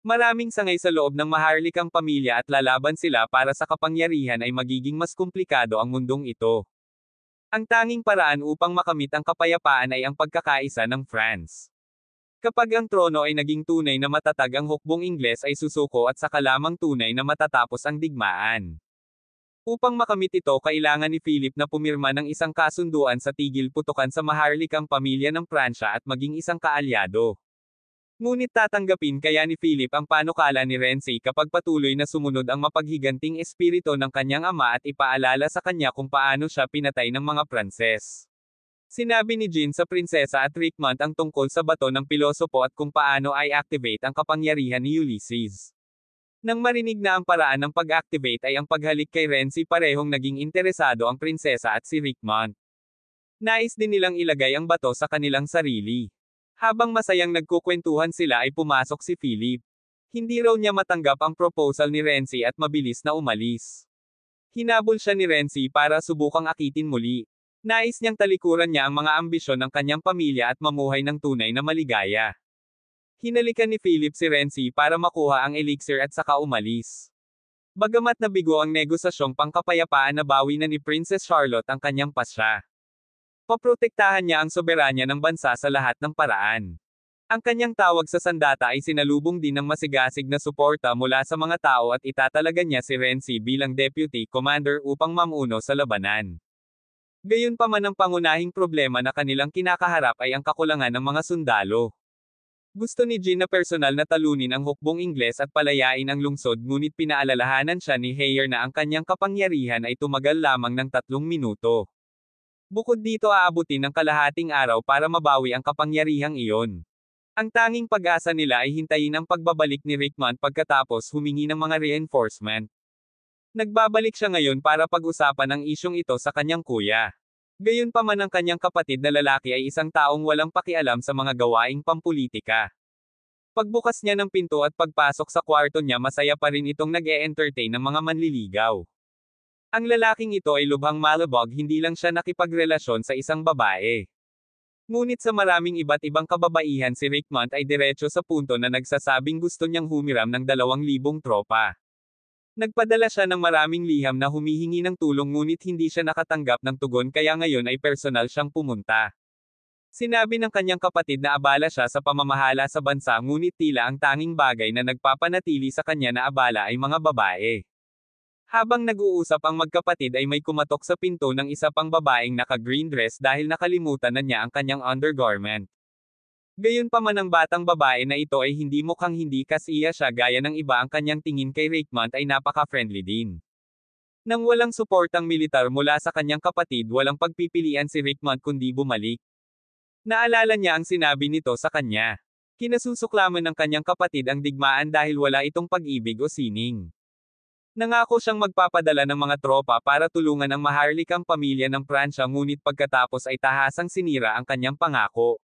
Maraming sangay sa loob ng maharlikang pamilya at lalaban sila para sa kapangyarihan ay magiging mas komplikado ang mundong ito. Ang tanging paraan upang makamit ang kapayapaan ay ang pagkakaisa ng France. Kapag ang trono ay naging tunay na matatag ang hukbong Ingles ay susuko at saka lamang tunay na matatapos ang digmaan. Upang makamit ito, kailangan ni Philip na pumirma ng isang kasunduan sa tigil putukan sa maharlikang pamilya ng Pransya at maging isang kaalyado. Ngunit tatanggapin kaya ni Philip ang panukala ni Renzi kapag patuloy na sumunod ang mapaghiganting espiritu ng kanyang ama at ipaalala sa kanya kung paano siya pinatay ng mga Pranses. Sinabi ni Jean sa prinsesa at Rickmont ang tungkol sa bato ng pilosopo at kung paano ay activate ang kapangyarihan ni Ulysses. Nang marinig na ang paraan ng pag-activate ay ang paghalik kay Renzi, parehong naging interesado ang prinsesa at si Rickmont. Nais din nilang ilagay ang bato sa kanilang sarili. Habang masayang nagkukwentuhan sila ay pumasok si Philip. Hindi raw niya matanggap ang proposal ni Renzi at mabilis na umalis. Hinabol siya ni Renzi para subukang akitin muli. Nais niyang talikuran niya ang mga ambisyon ng kanyang pamilya at mamuhay ng tunay na maligaya. Hinalikan ni Philip si Renzi para makuha ang elixir at saka umalis. Bagamat nabigo ang negosasyong pangkapayapaan, nabawi na ni Princess Charlotte ang kanyang pasya. Poprotektahan niya ang soberanya ng bansa sa lahat ng paraan. Ang kanyang tawag sa sandata ay sinalubong din ng masigasig na suporta mula sa mga tao at itatalaga niya si Renzi bilang deputy commander upang mamuno sa labanan. Gayunpaman, ang pangunahing problema na kanilang kinakaharap ay ang kakulangan ng mga sundalo. Gusto ni Jean na personal na talunin ang hukbong Ingles at palayain ang lungsod, ngunit pinaalalahanan siya ni Heyer na ang kanyang kapangyarihan ay tumagal lamang ng 3 minuto. Bukod dito, aabutin ng kalahating araw para mabawi ang kapangyarihang iyon. Ang tanging pag-asa nila ay hintayin ang pagbabalik ni Rickmont pagkatapos humingi ng mga reinforcement. Nagbabalik siya ngayon para pag-usapan ang isyong ito sa kanyang kuya. Gayunpaman, ang kanyang kapatid na lalaki ay isang taong walang pakialam sa mga gawaing pampulitika. Pagbukas niya ng pinto at pagpasok sa kwarto niya, masaya pa rin itong nag-e-entertain ng mga manliligaw. Ang lalaking ito ay lubhang malabog, hindi lang siya nakipagrelasyon sa isang babae. Ngunit sa maraming iba't ibang kababaihan, si Rickmont ay diretso sa punto na nagsasabing gusto niyang humiram ng 2,000 tropa. Nagpadala siya ng maraming liham na humihingi ng tulong, ngunit hindi siya nakatanggap ng tugon, kaya ngayon ay personal siyang pumunta. Sinabi ng kanyang kapatid na abala siya sa pamamahala sa bansa, ngunit tila ang tanging bagay na nagpapanatili sa kanya na abala ay mga babae. Habang nag-uusap ang magkapatid ay may kumatok sa pinto ng isa pang babaeng naka-green dress dahil nakalimutan na niya ang kanyang undergarment. Gayunpaman, ang batang babae na ito ay hindi mukhang hindi kasiya siya gaya ng iba. Ang kanyang tingin kay Rickmont ay napaka-friendly din. Nang walang suportang militar mula sa kanyang kapatid, walang pagpipilian si Rickmont kundi bumalik. Naalala niya ang sinabi nito sa kanya. Kinasusuklaman ng kanyang kapatid ang digmaan dahil wala itong pag-ibig o sining. Nangako siyang magpapadala ng mga tropa para tulungan ang maharlikang pamilya ng Pransya, ngunit pagkatapos ay tahasang sinira ang kanyang pangako.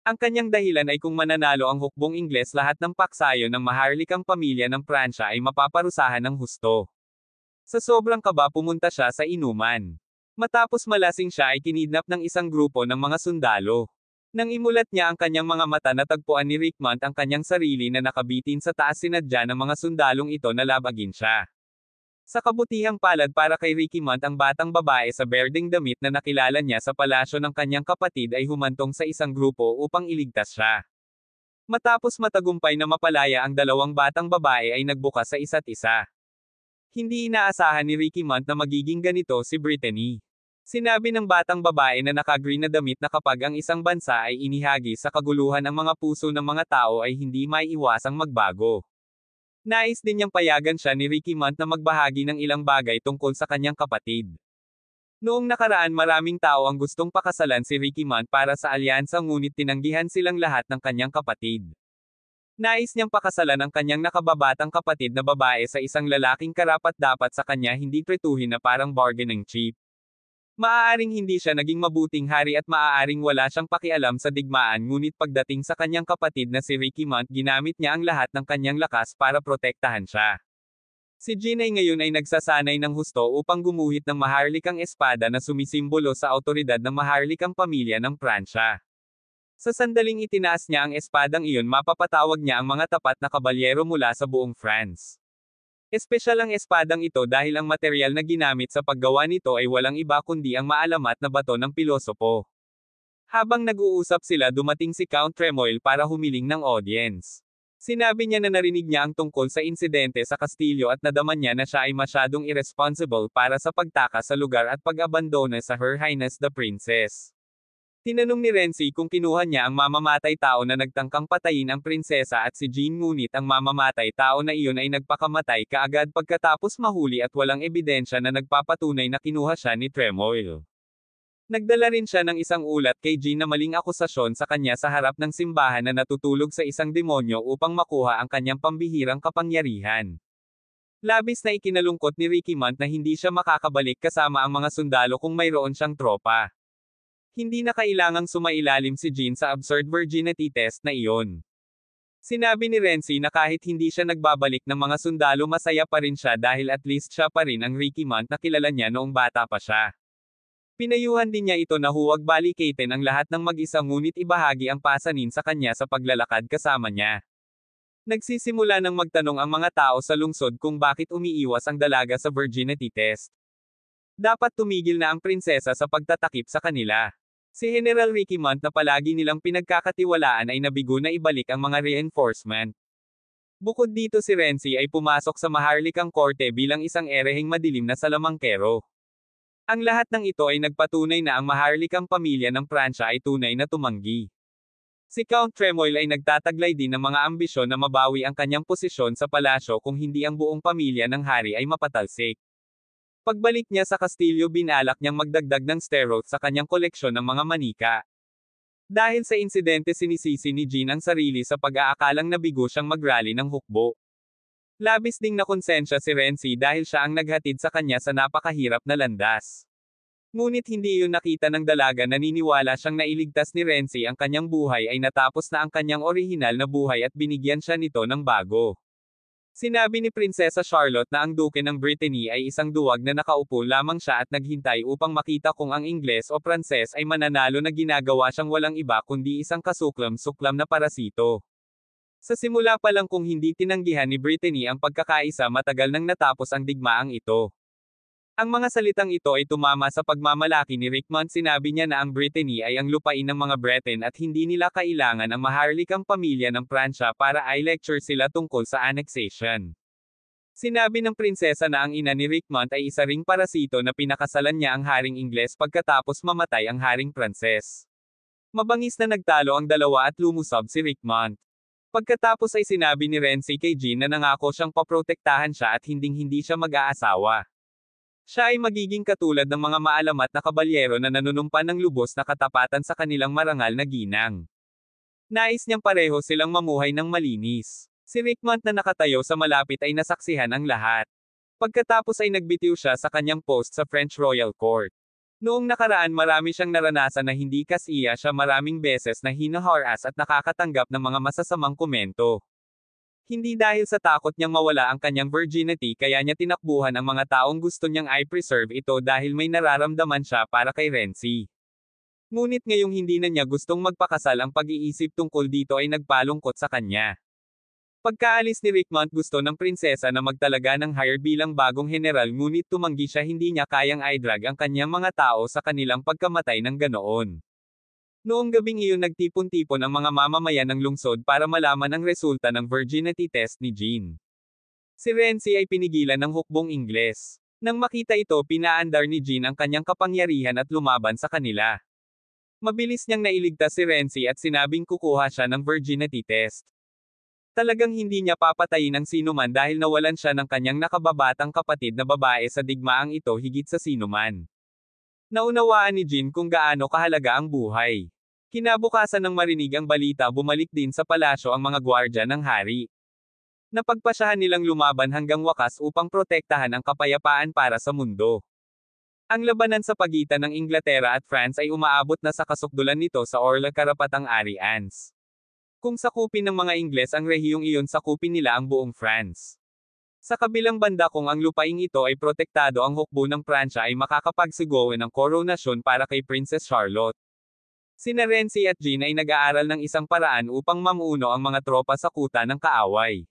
Ang kanyang dahilan ay kung mananalo ang hukbong Ingles, lahat ng paksayo ng maharlikang pamilya ng Pransya ay mapaparusahan ng husto. Sa sobrang kaba, pumunta siya sa inuman. Matapos malasing siya ay kinidnap ng isang grupo ng mga sundalo. Nang imulat niya ang kanyang mga mata, natagpuan ni Rickmont ang kanyang sarili na nakabitin sa taas. Sinadya ng mga sundalong ito na labagin siya. Sa kabutihang palad para kay Rickmont, ang batang babae sa berdeng damit na nakilala niya sa palasyo ng kanyang kapatid ay humantong sa isang grupo upang iligtas siya. Matapos matagumpay na mapalaya ang 2 batang babae ay nagbukas sa isa't isa. Hindi inaasahan ni Rickmont na magiging ganito si Brittany. Sinabi ng batang babae na naka-green na damit na kapag ang isang bansa ay inihagi sa kaguluhan, ang mga puso ng mga tao ay hindi maiiwasang magbago. Nais din niyang payagan siya ni Rickmont na magbahagi ng ilang bagay tungkol sa kanyang kapatid. Noong nakaraan, maraming tao ang gustong pakasalan si Rickmont para sa alyansa, ngunit tinanggihan silang lahat ng kanyang kapatid. Nais niyang pakasalan ang kanyang nakababatang kapatid na babae sa isang lalaking karapat-dapat sa kanya, hindi tretuhin na parang bargaining chip. Maaaring hindi siya naging mabuting hari at maaaring wala siyang pakialam sa digmaan, ngunit pagdating sa kanyang kapatid na si Rickmont, ginamit niya ang lahat ng kanyang lakas para protektahan siya. Si Jean ay ngayon ay nagsasanay ng husto upang gumuhit ng maharlikang espada na sumisimbolo sa awtoridad ng maharlikang pamilya ng Pransya. Sa sandaling itinaas niya ang espadang iyon, mapapatawag niya ang mga tapat na kabalyero mula sa buong France. Espesyal ang espadang ito dahil ang material na ginamit sa paggawa nito ay walang iba kundi ang maalamat na bato ng pilosopo. Habang nag-uusap sila, dumating si Count Tremoille para humiling ng audience. Sinabi niya na narinig niya ang tungkol sa insidente sa kastilyo at nadaman niya na siya ay masyadong irresponsible para sa pagtaka sa lugar at pag-abandona sa Her Highness the Princess. Tinanong ni Renzi kung kinuha niya ang mamamatay tao na nagtangkang patayin ang prinsesa at si Jean, ngunit ang mamamatay tao na iyon ay nagpakamatay kaagad pagkatapos mahuli at walang ebidensya na nagpapatunay na kinuha siya ni Tremoille. Nagdala rin siya ng isang ulat kay Jean na maling akusasyon sa kanya sa harap ng simbahan na natutulog sa isang demonyo upang makuha ang kanyang pambihirang kapangyarihan. Labis na ikinalungkot ni Rickimont na hindi siya makakabalik kasama ang mga sundalo kung mayroon siyang tropa. Hindi na kailangang sumailalim si Jean sa absurd virginity test na iyon. Sinabi ni Renzi na kahit hindi siya nagbabalik ng mga sundalo, masaya pa rin siya dahil at least siya pa rin ang Rickimont na kilala niya noong bata pa siya. Pinayuhan din niya ito na huwag balikatin ang lahat ng mag-isa, ngunit ibahagi ang pasanin sa kanya sa paglalakad kasama niya. Nagsisimula ng magtanong ang mga tao sa lungsod kung bakit umiiwas ang dalaga sa virginity test. Dapat tumigil na ang prinsesa sa pagtatakip sa kanila. Si General Rickimont na palagi nilang pinagkakatiwalaan ay nabigo na ibalik ang mga reinforcement. Bukod dito, si Renzi ay pumasok sa maharlikang korte bilang isang ereheng madilim na salamangkero. Ang lahat ng ito ay nagpatunay na ang maharlikang pamilya ng Pransya ay tunay na tumanggi. Si Count Tremoille ay nagtataglay din ng mga ambisyon na mabawi ang kanyang posisyon sa palasyo kung hindi ang buong pamilya ng hari ay mapatalsik. Pagbalik niya sa kastilyo, binalak niyang magdagdag ng sterot sa kanyang koleksyon ng mga manika. Dahil sa insidente, sinisisi ni Jean ang sarili sa pag-aakalang nabigo siyang mag-rally ng hukbo. Labis ding nakonsensya si Renzi dahil siya ang naghatid sa kanya sa napakahirap na landas. Ngunit hindi iyon nakita ng dalaga. Naniniwala siyang nailigtas ni Renzi ang kanyang buhay ay natapos na ang kanyang orihinal na buhay at binigyan siya nito ng bago. Sinabi ni Prinsesa Charlotte na ang Duke ng Brittany ay isang duwag na nakaupo lamang siya at naghintay upang makita kung ang Ingles o Pranses ay mananalo, na ginagawa siyang walang iba kundi isang kasuklam-suklam na parasito. Sa simula pa lang, kung hindi tinanggihan ni Brittany ang pagkakaisa, matagal nang natapos ang digmaang ito. Ang mga salitang ito ay tumama sa pagmamalaki ni Rickimont. Sinabi niya na ang Brittany ay ang lupain ng mga Breton at hindi nila kailangan ang maharlikang pamilya ng Pransya para i-lecture sila tungkol sa annexation. Sinabi ng prinsesa na ang ina ni Rickimont ay isa ring parasito na pinakasalan niya ang haring Ingles pagkatapos mamatay ang haring Pranses. Mabangis na nagtalo ang dalawa at lumusob si Rickimont. Pagkatapos ay sinabi ni Renzi kay Jean na nangako siyang paprotektahan siya at hinding-hindi siya mag-aasawa. Siya ay magiging katulad ng mga maalamat na kabalyero na nanunumpan ng lubos na katapatan sa kanilang marangal na ginang. Nais niyang pareho silang mamuhay ng malinis. Si Rickimont na nakatayo sa malapit ay nasaksihan ang lahat. Pagkatapos ay nagbitiw siya sa kanyang post sa French Royal Court. Noong nakaraan, marami siyang naranasan na hindi kasiya siya, maraming beses na hinaharas at nakakatanggap ng mga masasamang komento. Hindi dahil sa takot niyang mawala ang kanyang virginity kaya niya tinakbuhan ang mga taong gusto niyang i-preserve ito dahil may nararamdaman siya para kay Renzi. Ngunit ngayong hindi na niya gustong magpakasal, ang pag-iisip tungkol dito ay nagpalungkot sa kanya. Pagkaalis ni Rickimont, gusto ng prinsesa na magtalaga ng hire bilang bagong general, ngunit tumanggi siya. Hindi niya kayang i-drag ang kanyang mga tao sa kanilang pagkamatay ng ganoon. Noong gabing iyon, nagtipon-tipon ang mga mamamayan ng lungsod para malaman ang resulta ng virginity test ni Jean. Si Renzi ay pinigilan ng hukbong Ingles. Nang makita ito, pinaandar ni Jean ang kanyang kapangyarihan at lumaban sa kanila. Mabilis niyang nailigtas si Renzi at sinabing kukuha siya ng virginity test. Talagang hindi niya papatayin ang sinuman dahil nawalan siya ng kanyang nakababatang kapatid na babae sa digmaang ito higit sa sinuman. Naunawaan ni Jean kung gaano kahalaga ang buhay. Kinabukasan ng marinig ang balita, bumalik din sa palasyo ang mga gwardya ng hari. Napagpasyahan nilang lumaban hanggang wakas upang protektahan ang kapayapaan para sa mundo. Ang labanan sa pagitan ng Inglaterra at France ay umaabot na sa kasukdulan nito sa Orla, Karapatang Arians. Kung sakupin ng mga Ingles ang rehiyong iyon, sakupin nila ang buong France. Sa kabilang banda, kung ang lupaing ito ay protektado, ang hukbo ng Pransya ay makakapagsigawa ng koronasyon para kay Princess Charlotte. Sina Renzi at Jean ay nag-aaral ng isang paraan upang mamuno ang mga tropa sa kuta ng kaaway.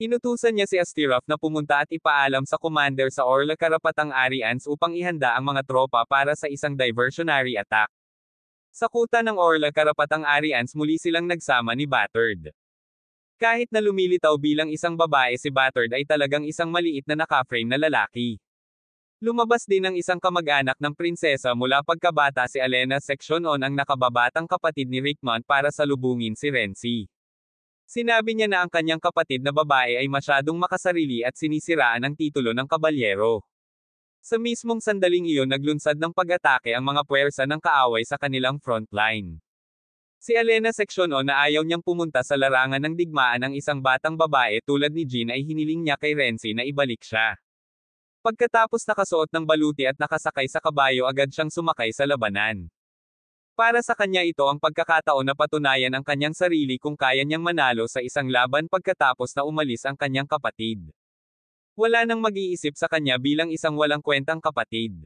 Inutusan niya si Astiraf na pumunta at ipaalam sa commander sa Orla, Karapatang Arians upang ihanda ang mga tropa para sa isang diversionary attack. Sa kuta ng Orla, Karapatang Arians, muli silang nagsama ni Batard. Kahit na lumilitaw bilang isang babae si Batard ay talagang isang maliit na naka-frame na lalaki. Lumabas din ang isang kamag-anak ng prinsesa mula pagkabata si Alena Section On ang nakababatang kapatid ni Rickman para salubungin si Renzi. Sinabi niya na ang kanyang kapatid na babae ay masyadong makasarili at sinisiraan ang titulo ng kabalyero. Sa mismong sandaling iyon naglunsad ng pag-atake ang mga puwersa ng kaaway sa kanilang frontline. Si Alena Section On na ayaw niyang pumunta sa larangan ng digmaan ng isang batang babae tulad ni Jean ay hiniling niya kay Renzi na ibalik siya. Pagkatapos nakasuot ng baluti at nakasakay sa kabayo agad siyang sumakay sa labanan. Para sa kanya ito ang pagkakataon na patunayan ang kanyang sarili kung kaya niyang manalo sa isang laban pagkatapos na umalis ang kanyang kapatid. Wala nang mag-iisip sa kanya bilang isang walang kwentang kapatid.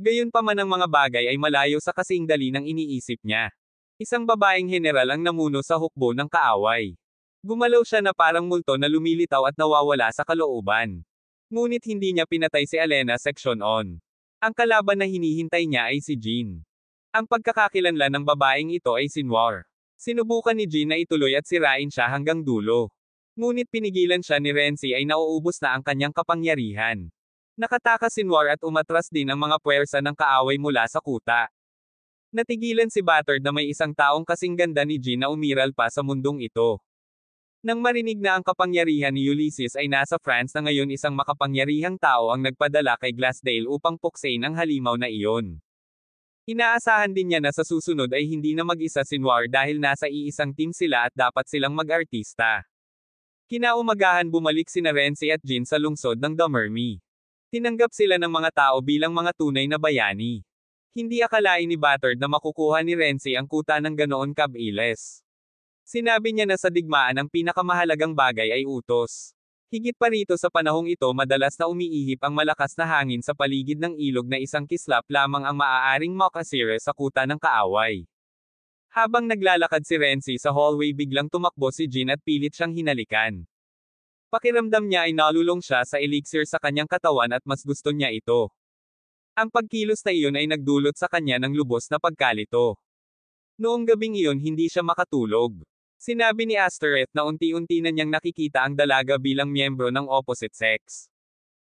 Gayunpaman ang mga bagay ay malayo sa kasing dali ng iniisip niya. Isang babaeng general ang namuno sa hukbo ng kaaway. Gumalaw siya na parang multo na lumilitaw at nawawala sa kalooban. Ngunit hindi niya pinatay si Alena Section On. Ang kalaban na hinihintay niya ay si Jean. Ang pagkakakilanlan ng babaeng ito ay si Noir. Sinubukan ni Jean na ituloy at sirain siya hanggang dulo. Ngunit pinigilan siya ni Renzi ay nauubos na ang kanyang kapangyarihan. Nakatakas si Noir at umatras din ang mga puwersa ng kaaway mula sa kuta. Natigilan si Batard na may isang taong kasing ganda ni Jean na umiral pa sa mundong ito. Nang marinig na ang kapangyarihan ni Ulysses ay nasa France na ngayon isang makapangyarihang tao ang nagpadala kay Glassdale upang puksain ang halimaw na iyon. Inaasahan din niya na sa susunod ay hindi na mag-isa si Noir dahil nasa iisang team sila at dapat silang mag-artista. Kinaumagahan bumalik sina Renzi at Jean sa lungsod ng Domremy. Tinanggap sila ng mga tao bilang mga tunay na bayani. Hindi akalain ni Batard na makukuha ni Renzi ang kuta ng ganoon kabilis. Sinabi niya na sa digmaan ang pinakamahalagang bagay ay utos. Higit pa rito sa panahong ito madalas na umiihip ang malakas na hangin sa paligid ng ilog na isang kislap lamang ang maaaring makasira sa kuta ng kaaway. Habang naglalakad si Renzi sa hallway biglang tumakbo si Jean at pilit siyang hinalikan. Pakiramdam niya ay nalulong siya sa elixir sa kanyang katawan at mas gusto niya ito. Ang pagkilos na iyon ay nagdulot sa kanya ng lubos na pagkalito. Noong gabing iyon hindi siya makatulog. Sinabi ni Astereth na unti-unti na niyang nakikita ang dalaga bilang miyembro ng opposite sex.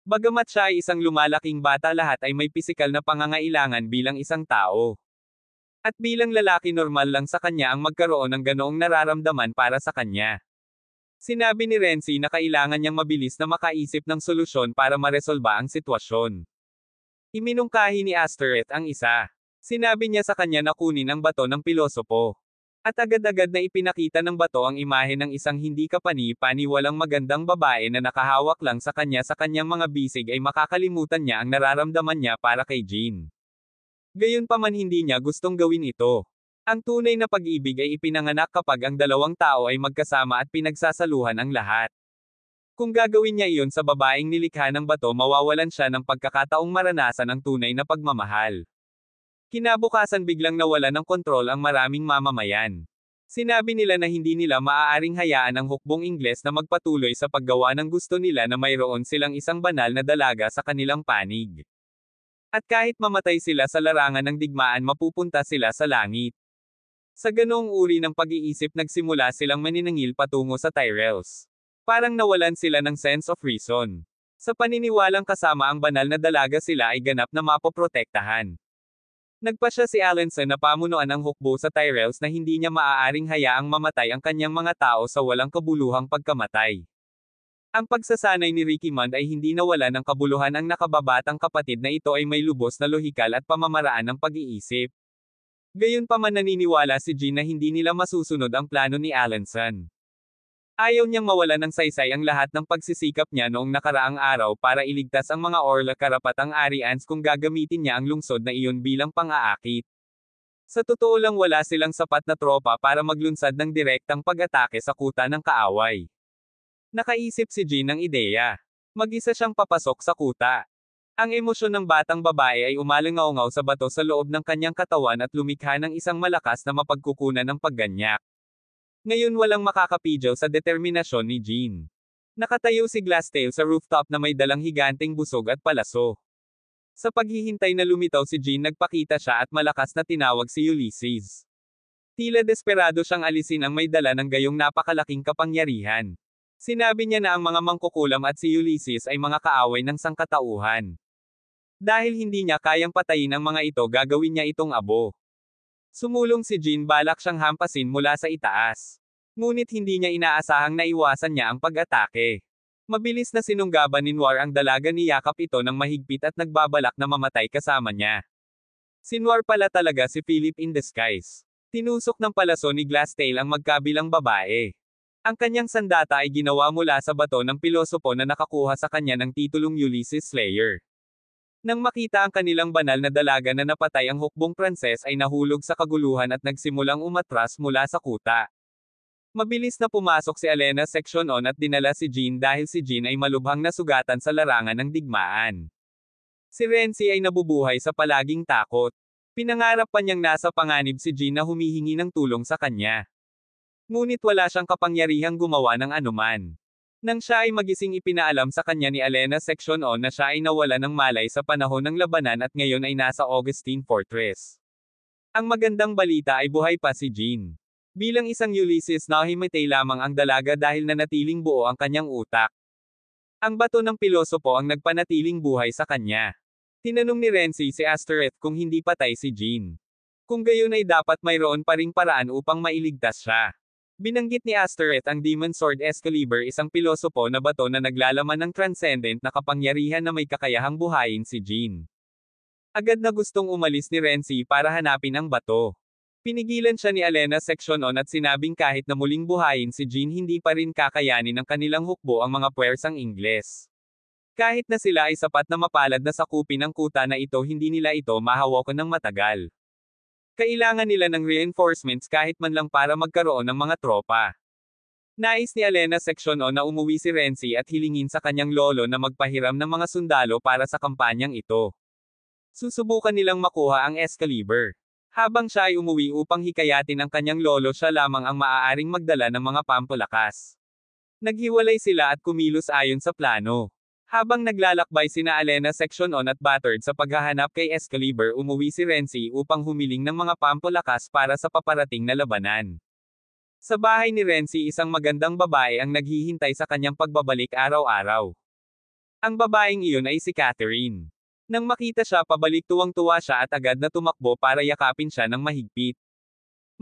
Bagamat siya ay isang lumalaking bata lahat ay may pisikal na pangangailangan bilang isang tao. At bilang lalaki normal lang sa kanya ang magkaroon ng ganoong nararamdaman para sa kanya. Sinabi ni Renzi na kailangan niyang mabilis na makaisip ng solusyon para maresolba ang sitwasyon. Iminungkahi ni Astereth ang isa. Sinabi niya sa kanya na kunin ang bato ng pilosopo. At agad-agad na ipinakita ng bato ang imahe ng isang hindi kapani-paniwalang magandang babae na nakahawak lang sa kanyang mga bisig ay makakalimutan niya ang nararamdaman niya para kay Jean. Gayunpaman hindi niya gustong gawin ito. Ang tunay na pag-ibig ay ipinanganak kapag ang dalawang tao ay magkasama at pinagsasaluhan ang lahat. Kung gagawin niya iyon sa babaeng nilikha ng bato mawawalan siya ng pagkakataong maranasan ang tunay na pagmamahal. Kinabukasan biglang nawala ng kontrol ang maraming mamamayan. Sinabi nila na hindi nila maaaring hayaan ang hukbong Ingles na magpatuloy sa paggawa ng gusto nila na mayroon silang isang banal na dalaga sa kanilang panig. At kahit mamatay sila sa larangan ng digmaan mapupunta sila sa langit. Sa ganoong uri ng pag-iisip nagsimula silang maniningil patungo sa Tyrells. Parang nawalan sila ng sense of reason. Sa paniniwalang kasama ang banal na dalaga sila ay ganap na mapoprotektahan. Nagpasya si Alanson na pamunuan ang hukbo sa Tyrells na hindi niya maaaring hayaang mamatay ang kanyang mga tao sa walang kabuluhang pagkamatay. Ang pagsasanay ni Rickman ay hindi nawala ng kabuluhan ang nakababatang kapatid na ito ay may lubos na lohikal at pamamaraan ng pag-iisip. Gayunpaman naniniwala si Jean na hindi nila masusunod ang plano ni Alanson. Ayaw niyang mawala ng saysay ang lahat ng pagsisikap niya noong nakaraang araw para iligtas ang mga Orla karapatang Arians kung gagamitin niya ang lungsod na iyon bilang pang-aakit. Sa totoo lang wala silang sapat na tropa para maglunsad ng direktang pag-atake sa kuta ng kaaway. Nakaisip si Jean ng ideya. Mag-isa siyang papasok sa kuta. Ang emosyon ng batang babae ay umalangaw-ngaw sa bato sa loob ng kanyang katawan at lumikha ng isang malakas na mapagkukunan ng pagganyak. Ngayon walang makakapidyaw sa determinasyon ni Jean. Nakatayo si Glassdale sa rooftop na may dalang higanteng busog at palaso. Sa paghihintay na lumitaw si Jean nagpakita siya at malakas na tinawag si Ulysses. Tila desperado siyang alisin ang may dala ng gayong napakalaking kapangyarihan. Sinabi niya na ang mga mangkukulam at si Ulysses ay mga kaaway ng sangkatauhan. Dahil hindi niya kayang patayin ang mga ito, gagawin niya itong abo. Sumulong si Jean, balak siyang hampasin mula sa itaas. Ngunit hindi niya inaasahang naiwasan niya ang pag-atake. Mabilis na sinunggaban ni Noir ang dalaga, niyakap ito ng mahigpit at nagbabalak na mamatay kasama niya. Si Noir pala talaga si Philip in disguise. Tinusok ng palaso ni Glasstail ang magkabilang babae. Ang kanyang sandata ay ginawa mula sa bato ng pilosopo na nakakuha sa kanya ng titulong Ulysses Slayer. Nang makita ang kanilang banal na dalaga na napatay ang hukbong Pranses, ay nahulog sa kaguluhan at nagsimulang umatras mula sa kuta. Mabilis na pumasok si Alena Section On at dinala si Jean dahil si Jean ay malubhang nasugatan sa larangan ng digmaan. Si Renzi ay nabubuhay sa palaging takot. Pinangarap pa niyang nasa panganib si Jean na humihingi ng tulong sa kanya. Ngunit wala siyang kapangyarihang gumawa ng anuman. Nang siya ay magising, ipinaalam sa kanya ni Alena Section On na siya ay nawala ng malay sa panahon ng labanan at ngayon ay nasa Augustine Fortress. Ang magandang balita ay buhay pa si Jean. Bilang isang Ulysses, nahimatay lamang ang dalaga dahil nanatiling buo ang kanyang utak. Ang bato ng pilosopo ang nagpanatiling buhay sa kanya. Tinanong ni Renzi si Astereth kung hindi patay si Jean. Kung gayon ay dapat mayroon pa ring paraan upang mailigtas siya. Binanggit ni Astereth ang Demon Sword Excalibur, isang pilosopo na bato na naglalaman ng transcendent na kapangyarihan na may kakayahang buhayin si Jean. Agad na gustong umalis ni Renzi para hanapin ang bato. Pinigilan siya ni Alena Section On at sinabing kahit na muling buhayin si Jean, hindi pa rin kakayanin ng kanilang hukbo ang mga puwersang Ingles. Kahit na sila ay sapat na mapalad na sakupin ang kuta na ito, hindi nila ito mahawakan ng matagal. Kailangan nila ng reinforcements kahit man lang para magkaroon ng mga tropa. Nais ni Alena Section On na umuwi si Renzi at hilingin sa kanyang lolo na magpahiram ng mga sundalo para sa kampanyang ito. Susubukan nilang makuha ang Excalibur. Habang siya ay umuwi upang hikayatin ang kanyang lolo, siya lamang ang maaaring magdala ng mga pampalakas. Naghiwalay sila at kumilos ayon sa plano. Habang naglalakbay sina Alena Section On at Battered sa paghahanap kay Excalibur, umuwi si Renzi upang humiling ng mga pampalakas para sa paparating na labanan. Sa bahay ni Renzi, isang magandang babae ang naghihintay sa kanyang pagbabalik araw-araw. Ang babaeng iyon ay si Catherine. Nang makita siya pabalik, tuwang-tuwa siya at agad na tumakbo para yakapin siya ng mahigpit.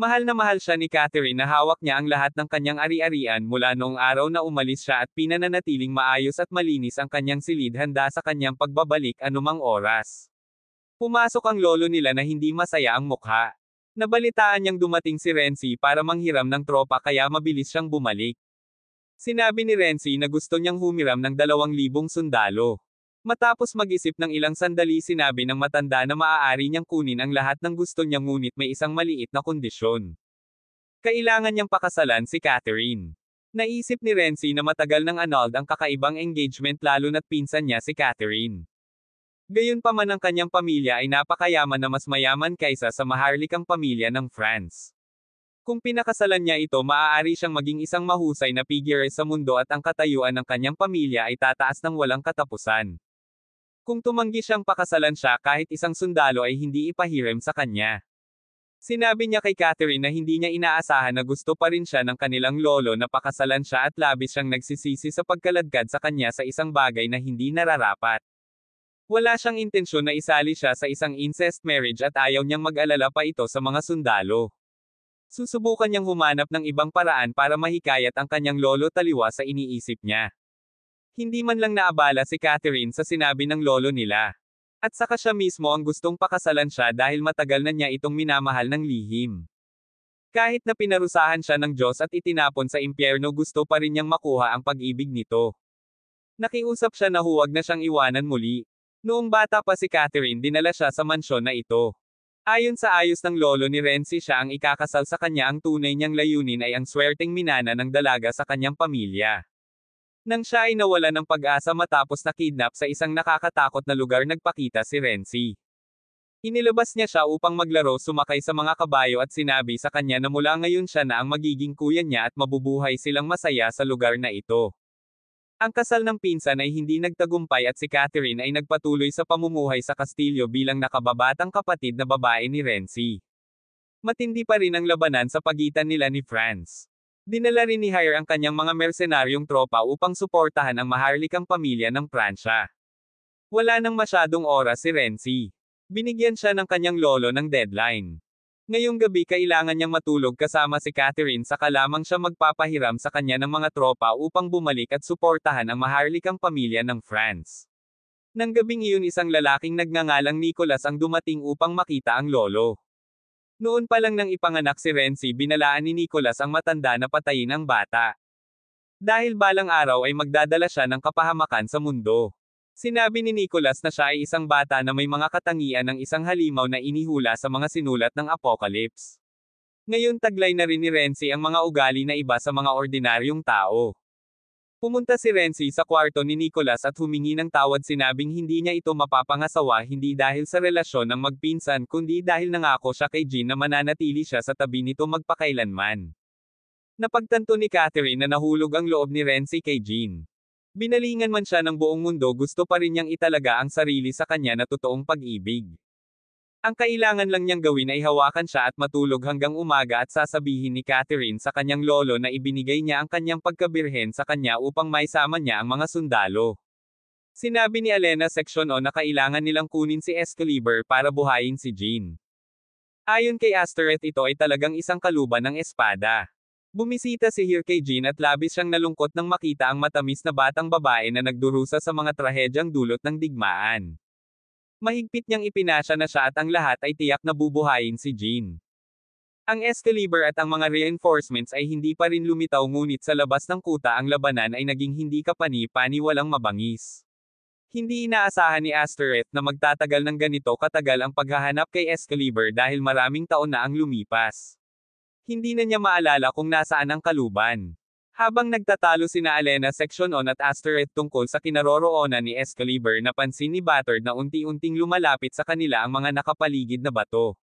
Mahal na mahal siya ni Catherine na hawak niya ang lahat ng kanyang ari-arian mula noong araw na umalis siya at pinananatiling maayos at malinis ang kanyang silid, handa sa kanyang pagbabalik anumang oras. Pumasok ang lolo nila na hindi masaya ang mukha. Nabalitaan niyang dumating si Renzi para manghiram ng tropa kaya mabilis siyang bumalik. Sinabi ni Renzi na gusto niyang humiram ng 2,000 sundalo. Matapos mag-isip ng ilang sandali, sinabi ng matanda na maaari niyang kunin ang lahat ng gusto niya, ngunit may isang maliit na kondisyon. Kailangan niyang pakasalan si Catherine. Naisip ni Renzi na matagal nang annulled ang kakaibang engagement, lalo na't pinsan niya si Catherine. Gayunpaman ang kanyang pamilya ay napakayaman na mas mayaman kaysa sa maharlikang pamilya ng France. Kung pinakasalan niya ito, maaari siyang maging isang mahusay na figure sa mundo at ang katayuan ng kanyang pamilya ay tataas ng walang katapusan. Kung tumanggi siyang pakasalan siya, kahit isang sundalo ay hindi ipahiram sa kanya. Sinabi niya kay Catherine na hindi niya inaasahan na gusto pa rin siya ng kanilang lolo na pakasalan siya at labis siyang nagsisisi sa pagkaladkad sa kanya sa isang bagay na hindi nararapat. Wala siyang intensyon na isali siya sa isang incest marriage at ayaw niyang mag-alala pa ito sa mga sundalo. Susubukan niyang humanap ng ibang paraan para mahikayat ang kanyang lolo taliwa sa iniisip niya. Hindi man lang naabala si Catherine sa sinabi ng lolo nila. At saka siya mismo ang gustong pakasalan siya dahil matagal na niya itong minamahal ng lihim. Kahit na pinarusahan siya ng Diyos at itinapon sa impyerno, gusto pa rin niyang makuha ang pag-ibig nito. Nakiusap siya na huwag na siyang iwanan muli. Noong bata pa si Catherine, dinala siya sa mansyon na ito. Ayon sa ayos ng lolo ni Renzi, siya ang ikakasal sa kanya. Ang tunay niyang layunin ay ang swerteng minana ng dalaga sa kanyang pamilya. Nang siya ay nawala ng pag-asa matapos na kidnap sa isang nakakatakot na lugar, nagpakita si Renzi. Inilabas niya siya upang maglaro, sumakay sa mga kabayo at sinabi sa kanya na mula ngayon siya na ang magiging kuya niya at mabubuhay silang masaya sa lugar na ito. Ang kasal ng pinsan ay hindi nagtagumpay at si Catherine ay nagpatuloy sa pamumuhay sa kastilyo bilang nakababatang kapatid na babae ni Renzi. Matindi pa rin ang labanan sa pagitan nila ni Franz. Dinala rin ni Jair ang kanyang mga mersenaryong tropa upang suportahan ang maharlikang pamilya ng Pransya. Wala nang masyadong oras si Renzi. Binigyan siya ng kanyang lolo ng deadline. Ngayong gabi kailangan niyang matulog kasama si Catherine saka lamang siya magpapahiram sa kanya ng mga tropa upang bumalik at suportahan ang maharlikang pamilya ng Franz. Nang gabing iyon isang lalaking nagngangalang Nicolas ang dumating upang makita ang lolo. Noon pa lang nang ipanganak si Renzi binalaan ni Nicolas ang matanda na patayin ang bata. Dahil balang araw ay magdadala siya ng kapahamakan sa mundo. Sinabi ni Nicolas na siya ay isang bata na may mga katangian ng isang halimaw na inihula sa mga sinulat ng Apocalypse. Ngayon taglay na rin ni Renzi ang mga ugali na iba sa mga ordinaryong tao. Pumunta si Renzi sa kwarto ni Nicolas at humingi ng tawad sinabing hindi niya ito mapapangasawa hindi dahil sa relasyon ng magpinsan kundi dahil nangako siya kay Jean na mananatili siya sa tabi nito magpakailanman. Napagtanto ni Catherine na nahulog ang loob ni Renzi kay Jean. Binalingan man siya ng buong mundo gusto pa rin niyang italaga ang sarili sa kanya na totoong pag-ibig. Ang kailangan lang niyang gawin ay hawakan siya at matulog hanggang umaga at sasabihin ni Catherine sa kanyang lolo na ibinigay niya ang kanyang pagkabirhen sa kanya upang maisama niya ang mga sundalo. Sinabi ni Elena Section O na kailangan nilang kunin si Excalibur para buhayin si Jean. Ayon kay Astoret ito ay talagang isang kaluban ng espada. Bumisita si Hir kay Jean at labis siyang nalungkot nang makita ang matamis na batang babae na nagdurusa sa mga trahedyang dulot ng digmaan. Mahigpit niyang ipinasya na siya at ang lahat ay tiyak na bubuhayin si Jean. Ang Excalibur at ang mga reinforcements ay hindi pa rin lumitaw ngunit sa labas ng kuta ang labanan ay naging hindi kapani-pani walang mabangis. Hindi inaasahan ni Astoret na magtatagal ng ganito katagal ang paghahanap kay Excalibur dahil maraming taon na ang lumipas. Hindi na niya maalala kung nasaan ang kaluban. Habang nagtatalo sina Elena Section On at Astoret tungkol sa kinaroroonan ni Excalibur napansin ni Batard na unti-unting lumalapit sa kanila ang mga nakapaligid na bato.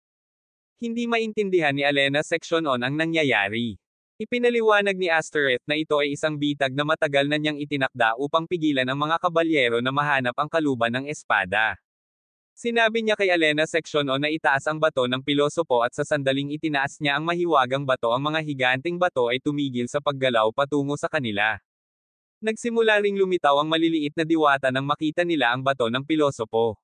Hindi maintindihan ni Elena Section On ang nangyayari. Ipinaliwanag ni Astoret na ito ay isang bitag na matagal na niyang itinakda upang pigilan ang mga kabalyero na mahanap ang kaluban ng espada. Sinabi niya kay Elena Section O na itaas ang bato ng pilosopo at sa sandaling itinaas niya ang mahiwagang bato ang mga higanting bato ay tumigil sa paggalaw patungo sa kanila. Nagsimula ring lumitaw ang maliliit na diwata nang makita nila ang bato ng pilosopo.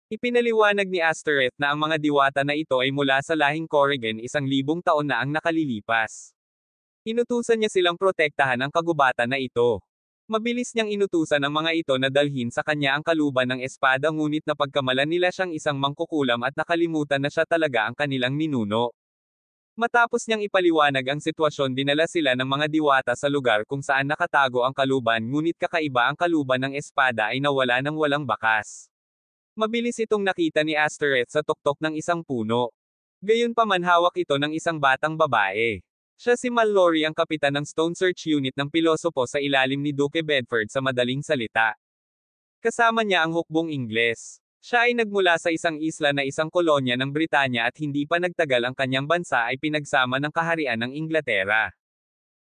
Ipinaliwanag ni Astoret na ang mga diwata na ito ay mula sa lahing Corrigan 1,000 taon na ang nakalilipas. Inutusan niya silang protektahan ang kagubatan na ito. Mabilis niyang inutusan ang mga ito na dalhin sa kanya ang kaluban ng espada ngunit napagkamalan nila siyang isang mangkukulam at nakalimutan na siya talaga ang kanilang ninuno. Matapos niyang ipaliwanag ang sitwasyon dinala sila ng mga diwata sa lugar kung saan nakatago ang kaluban ngunit kakaiba ang kaluban ng espada ay nawala ng walang bakas. Mabilis itong nakita ni Astoret sa tuktok ng isang puno. Gayunpaman hawak ito ng isang batang babae. Siya si Mallory ang kapitan ng Stone Search Unit ng pilosopo sa ilalim ni Duke Bedford sa madaling salita. Kasama niya ang hukbong Ingles. Siya ay nagmula sa isang isla na isang kolonya ng Britanya at hindi pa nagtagal ang kanyang bansa ay pinagsama ng kaharian ng Inglaterra.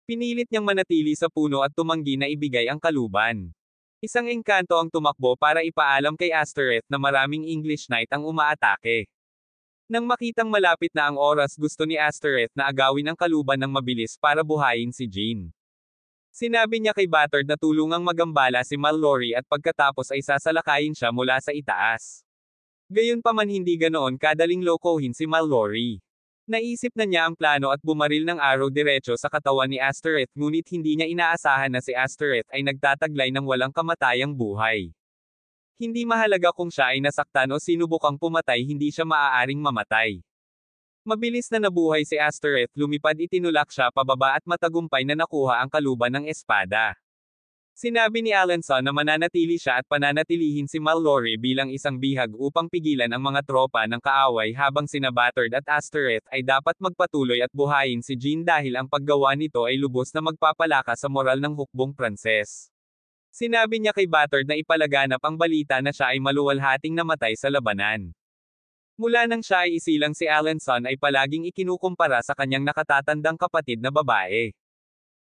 Pinilit niyang manatili sa puno at tumanggi na ibigay ang kaluban. Isang engkanto ang tumakbo para ipaalam kay Astoret na maraming English knight ang umaatake. Nang makitang malapit na ang oras gusto ni Astoret na agawin ang kaluban ng mabilis para buhayin si Jean. Sinabi niya kay Batard na tulungang magambala si Mallory at pagkatapos ay sasalakayin siya mula sa itaas. Gayunpaman hindi ganoon kadaling lokohin si Mallory. Naisip na niya ang plano at bumaril ng araw diretso sa katawan ni Astoret ngunit hindi niya inaasahan na si Astoret ay nagtataglay ng walang kamatayang buhay. Hindi mahalaga kung siya ay nasaktan o sinubukang pumatay hindi siya maaaring mamatay. Mabilis na nabuhay si Astoret lumipad itinulak siya pababa at matagumpay na nakuha ang kaluban ng espada. Sinabi ni Alanson na mananatili siya at pananatilihin si Mallory bilang isang bihag upang pigilan ang mga tropa ng kaaway habang sina Batard at Astoret ay dapat magpatuloy at buhayin si Jean dahil ang paggawa nito ay lubos na magpapalakas sa moral ng hukbong Pranses. Sinabi niya kay Batard na ipalaganap ang balita na siya ay maluwalhating namatay sa labanan. Mula nang siya ay isilang si Alanson ay palaging ikinukumpara sa kanyang nakatatandang kapatid na babae.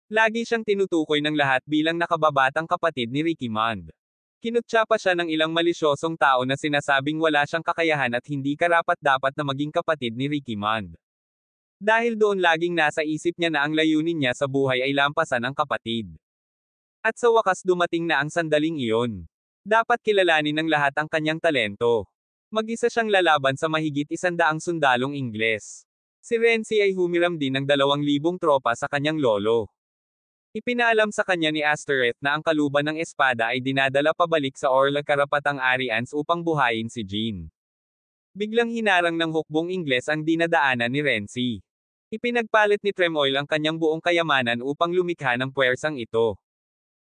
Lagi siyang tinutukoy ng lahat bilang nakababatang kapatid ni Ricky Mond. Kinutya pa siya ng ilang malisyosong tao na sinasabing wala siyang kakayahan at hindi karapat-dapat na maging kapatid ni Ricky Mond. Dahil doon laging nasa isip niya na ang layunin niya sa buhay ay lampasan ang kapatid. At sa wakas dumating na ang sandaling iyon. Dapat kilalanin ng lahat ang kanyang talento. Mag-isa siyang lalaban sa mahigit 100 sundalong Ingles. Si Renzi ay humiram din ng 2,000 tropa sa kanyang lolo. Ipinaalam sa kanya ni Astereth na ang kaluban ng espada ay dinadala pabalik sa Orla Karapatang Arians upang buhayin si Jean. Biglang hinarang ng hukbong Ingles ang dinadaanan ni Renzi. Ipinagpalit ni Tremoille ang kanyang buong kayamanan upang lumikha ng puwersang ito.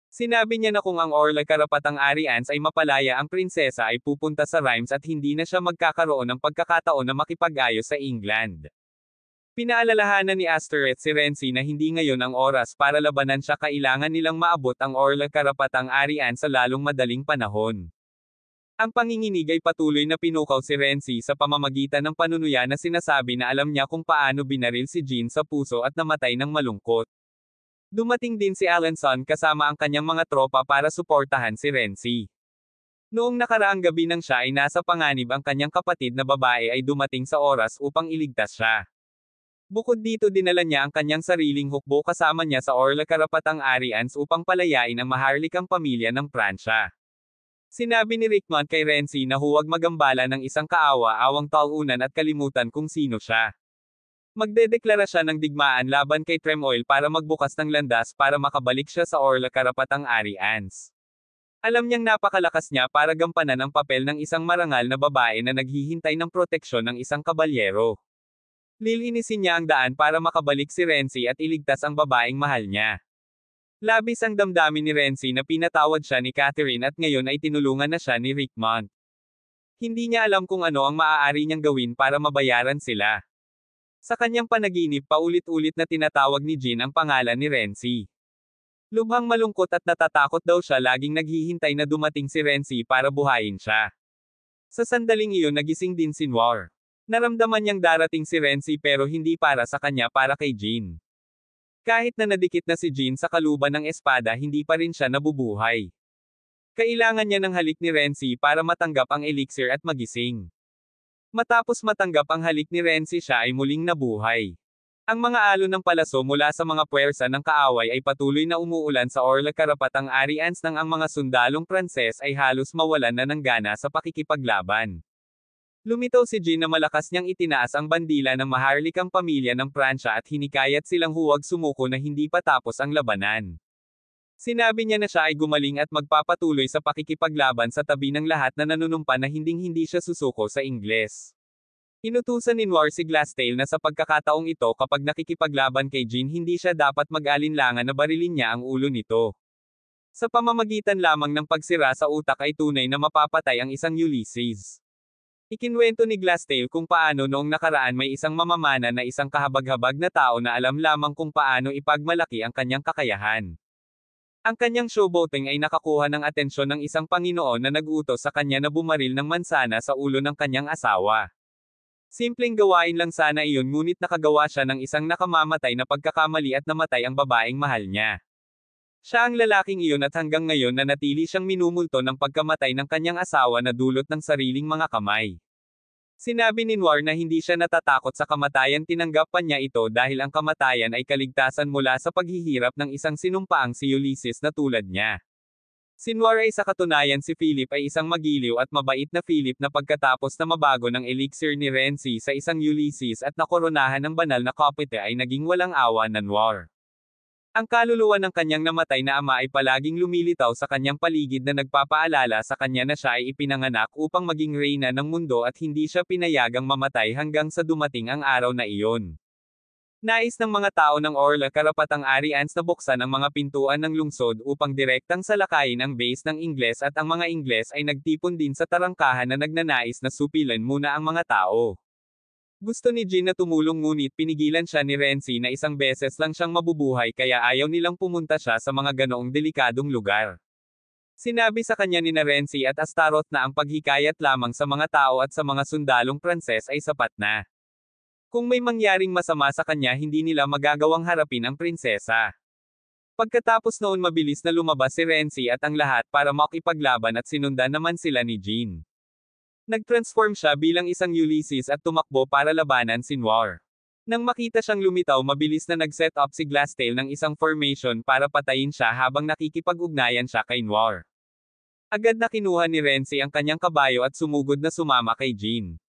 Sinabi niya na kung ang Orla Karapatang Arians ay mapalaya ang prinsesa ay pupunta sa Reims at hindi na siya magkakaroon ng pagkakataon na makipag-ayos sa England. Pinaalalahanan ni Astereth si Renzi na hindi ngayon ang oras para labanan siya, kailangan nilang maabot ang Orla Karapatang Arians sa lalong madaling panahon. Ang panginginig ay patuloy na pinukaw si Renzi sa pamamagitan ng panunuya na sinasabi na alam niya kung paano binaril si Jean sa puso at namatay ng malungkot. Dumating din si Alençon kasama ang kanyang mga tropa para suportahan si Renzi. Noong nakaraang gabi nang siya ay nasa panganib ang kanyang kapatid na babae ay dumating sa oras upang iligtas siya. Bukod dito dinala niya ang kanyang sariling hukbo kasama niya sa Orla Karapatang Arians upang palayain ang maharlikang pamilya ng Pransya. Sinabi ni Rickmont kay Renzi na huwag magambala ng isang kaawa-awang talunan at kalimutan kung sino siya. Magdedeklara siya ng digmaan laban kay Tremoille para magbukas ng landas para makabalik siya sa Orla Karapatang Arians. Alam niyang napakalakas niya para gampanan ang papel ng isang marangal na babae na naghihintay ng proteksyon ng isang kabalyero. Lilinisin niya ang daan para makabalik si Renzi at iligtas ang babaeng mahal niya. Labis ang damdamin ni Renzi na pinatawad siya ni Catherine at ngayon ay tinulungan na siya ni Rickmont. Hindi niya alam kung ano ang maaari niyang gawin para mabayaran sila. Sa kanyang panaginip paulit-ulit na tinatawag ni Jean ang pangalan ni Renzi. Lubhang malungkot at natatakot daw siya, laging naghihintay na dumating si Renzi para buhayin siya. Sa sandaling iyon nagising din si Noir. Naramdaman niyang darating si Renzi pero hindi para sa kanya, para kay Jean. Kahit na nadikit na si Jean sa kaluban ng espada hindi pa rin siya nabubuhay. Kailangan niya ng halik ni Renzi para matanggap ang elixir at magising. Matapos matanggap ang halik ni Renzi siya ay muling nabuhay. Ang mga alon ng palaso mula sa mga puwersa ng kaaway ay patuloy na umuulan sa Orla Karapatang Arians nang ang mga sundalong Pranses ay halos mawalan na ng gana sa pakikipaglaban. Lumitaw si Jean na malakas niyang itinaas ang bandila ng maharlikang pamilya ng Pransya at hinikayat silang huwag sumuko na hindi pa tapos ang labanan. Sinabi niya na siya ay gumaling at magpapatuloy sa pakikipaglaban sa tabi ng lahat na nanunumpa na hindi siya susuko sa Ingles. Inutusan ni Noir si Glassdale na sa pagkakataong ito kapag nakikipaglaban kay Jean hindi siya dapat mag-alinlangan na barilin niya ang ulo nito. Sa pamamagitan lamang ng pagsira sa utak ay tunay na mapapatay ang isang Ulysses. Ikinwento ni Glassdale kung paano noong nakaraan may isang mamamana na isang kahabag-habag na tao na alam lamang kung paano ipagmalaki ang kanyang kakayahan. Ang kanyang showboating ay nakakuha ng atensyon ng isang Panginoon na nag-utos sa kanya na bumaril ng mansana sa ulo ng kanyang asawa. Simpleng gawain lang sana iyon ngunit nakagawa siya ng isang nakamamatay na pagkakamali at namatay ang babaeng mahal niya. Siya ang lalaking iyon at hanggang ngayon nanatili siyang minumulto ng pagkamatay ng kanyang asawa na dulot ng sariling mga kamay. Sinabi ni Noir na hindi siya natatakot sa kamatayan, tinanggap pa niya ito dahil ang kamatayan ay kaligtasan mula sa paghihirap ng isang sinumpaang si Ulysses na tulad niya. Si Noir ay sa katunayan si Philip ay isang magiliw at mabait na Philip na pagkatapos na mabago ng elixir ni Renzi sa isang Ulysses at nakoronahan ng banal na kapite ay naging walang awa na Noir. Ang kaluluwa ng kanyang namatay na ama ay palaging lumilitaw sa kanyang paligid na nagpapaalala sa kanya na siya ay ipinanganak upang maging reyna ng mundo at hindi siya pinayagang mamatay hanggang sa dumating ang araw na iyon. Nais ng mga tao ng Orla Karapatang Arians na buksan ang mga pintuan ng lungsod upang direktang salakayin ang base ng Ingles at ang mga Ingles ay nagtipon din sa tarangkahan na nagnanais na supilan muna ang mga tao. Gusto ni Jean na tumulong ngunit pinigilan siya ni Renzi na isang beses lang siyang mabubuhay kaya ayaw nilang pumunta siya sa mga ganoong delikadong lugar. Sinabi sa kanya ni Renzi at Astaroth na ang paghikayat lamang sa mga tao at sa mga sundalong Pranses ay sapat na. Kung may mangyaring masama sa kanya hindi nila magagawang harapin ang prinsesa. Pagkatapos noon mabilis na lumabas si Renzi at ang lahat para makipaglaban at sinundan naman sila ni Jean. Nag-transform siya bilang isang Ulysses at tumakbo para labanan si Noir. Nang makita siyang lumitaw mabilis na nag-set up si Glassdale ng isang formation para patayin siya habang nakikipag-ugnayan siya kay Noir. Agad na kinuha ni Renzi ang kanyang kabayo at sumugod na sumama kay Jean.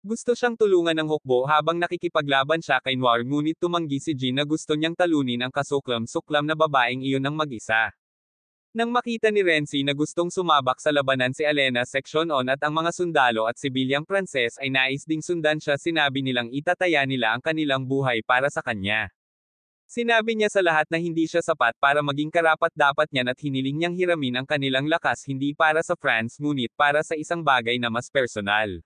Gusto siyang tulungan ng hukbo habang nakikipaglaban siya kay Noir ngunit tumanggi si Jean na gusto niyang talunin ang kasuklam-suklam na babaeng iyon ng mag-isa. Nang makita ni Renzi na gustong sumabak sa labanan si Elena Section On at ang mga sundalo at sibilyang Pranses ay nais ding sundan siya, sinabi nilang itataya nila ang kanilang buhay para sa kanya. Sinabi niya sa lahat na hindi siya sapat para maging karapat-dapat niyan at hiniling niyang hiramin ang kanilang lakas hindi para sa France ngunit para sa isang bagay na mas personal.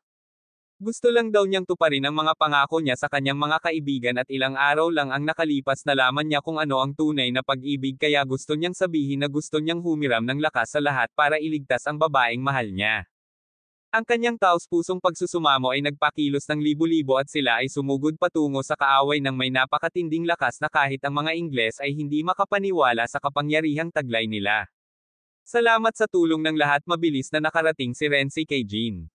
Gusto lang daw niyang tuparin ang mga pangako niya sa kanyang mga kaibigan at ilang araw lang ang nakalipas nalaman niya kung ano ang tunay na pag-ibig kaya gusto niyang sabihin na gusto niyang humiram ng lakas sa lahat para iligtas ang babaeng mahal niya. Ang kanyang taos-pusong pagsusumamo ay nagpakilos ng libo-libo at sila ay sumugod patungo sa kaaway ng may napakatinding lakas na kahit ang mga Ingles ay hindi makapaniwala sa kapangyarihang taglay nila. Salamat sa tulong ng lahat, mabilis na nakarating si Renzi kay Jean.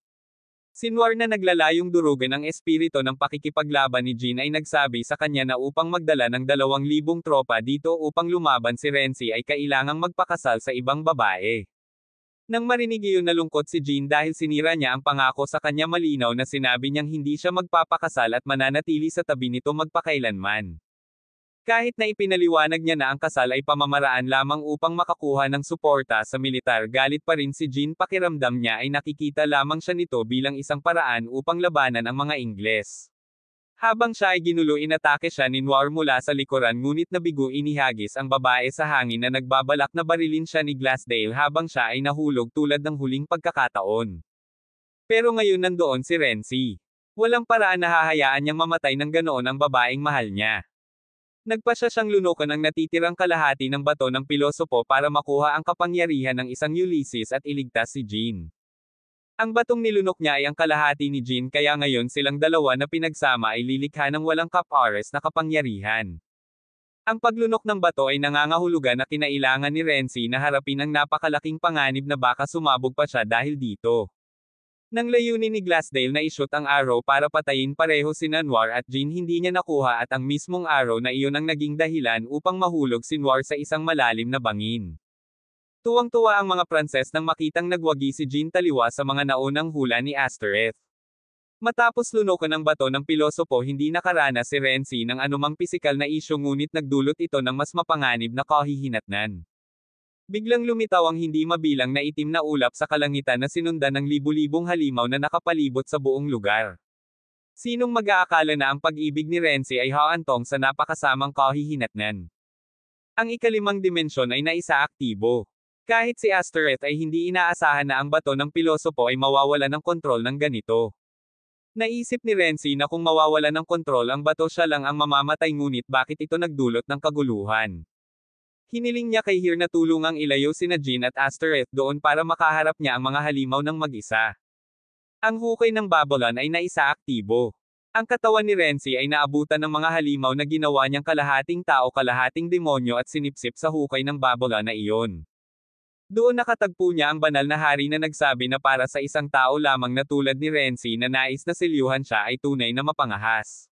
Si Noir na naglalayong durugan ang espiritu ng pakikipaglaban ni Jean ay nagsabi sa kanya na upang magdala ng 2,000 tropa dito upang lumaban si Renzi ay kailangang magpakasal sa ibang babae. Nang marinig iyon nalungkot si Jean dahil sinira niya ang pangako sa kanya, malinaw na sinabi niyang hindi siya magpapakasal at mananatili sa tabi nito magpakailanman. Kahit na ipinaliwanag niya na ang kasal ay pamamaraan lamang upang makakuha ng suporta sa militar, galit pa rin si Jean. Pakiramdam niya ay nakikita lamang siya nito bilang isang paraan upang labanan ang mga Ingles. Habang siya ay ginulo, inatake siya ni Noir mula sa likuran ngunit nabigo, inihagis ang babae sa hangin na nagbabalak na barilin siya ni Glassdale habang siya ay nahulog tulad ng huling pagkakataon. Pero ngayon nandoon si Renzi. Walang paraan na hahayaan niyang mamatay ng ganoon ang babaeng mahal niya. Nagpasya siyang lunukan ang natitirang kalahati ng bato ng pilosopo para makuha ang kapangyarihan ng isang Ulysses at iligtas si Jean. Ang batong nilunok niya ay ang kalahati ni Jean kaya ngayon silang dalawa na pinagsama ay lilikha ng walang kapares na kapangyarihan. Ang paglunok ng bato ay nangangahulugan na kinailangan ni Renzi na harapin ang napakalaking panganib na baka sumabog pa siya dahil dito. Nang layunin ni Glassdale na i-shoot ang arrow para patayin pareho sina Noir at Jean, hindi niya nakuha at ang mismong arrow na iyon ang naging dahilan upang mahulog si Noir sa isang malalim na bangin. Tuwang-tuwa ang mga Pranses nang makitang nagwagi si Jean taliwa sa mga naunang hula ni Astereth. Matapos lunukan ng bato ng pilosopo, hindi nakaranas si Renzi ng anumang pisikal na isyu ngunit nagdulot ito ng mas mapanganib na kahihinatnan. Biglang lumitaw ang hindi mabilang na itim na ulap sa kalangitan na sinundan ng libu-libong halimaw na nakapalibot sa buong lugar. Sinong mag-aakala na ang pag-ibig ni Renzi ay haantong sa napakasamang kahihinatnan? Ang ikalimang dimensyon ay naisaaktibo. Kahit si Astereth ay hindi inaasahan na ang bato ng pilosopo ay mawawala ng kontrol ng ganito. Naisip ni Renzi na kung mawawala ng kontrol ang bato, siya lang ang mamamatay, ngunit bakit ito nagdulot ng kaguluhan? Hiniling niya kay Hir na tulungang ilayo sina Jean at Astereth doon para makaharap niya ang mga halimaw ng mag-isa. Ang hukay ng Babylon ay naisaaktibo. Ang katawan ni Renzi ay naabutan ng mga halimaw na ginawa niyang kalahating tao kalahating demonyo at sinipsip sa hukay ng Babylon na iyon. Doon nakatagpo niya ang banal na hari na nagsabi na para sa isang tao lamang na tulad ni Renzi na nais na silyuhan siya ay tunay na mapangahas.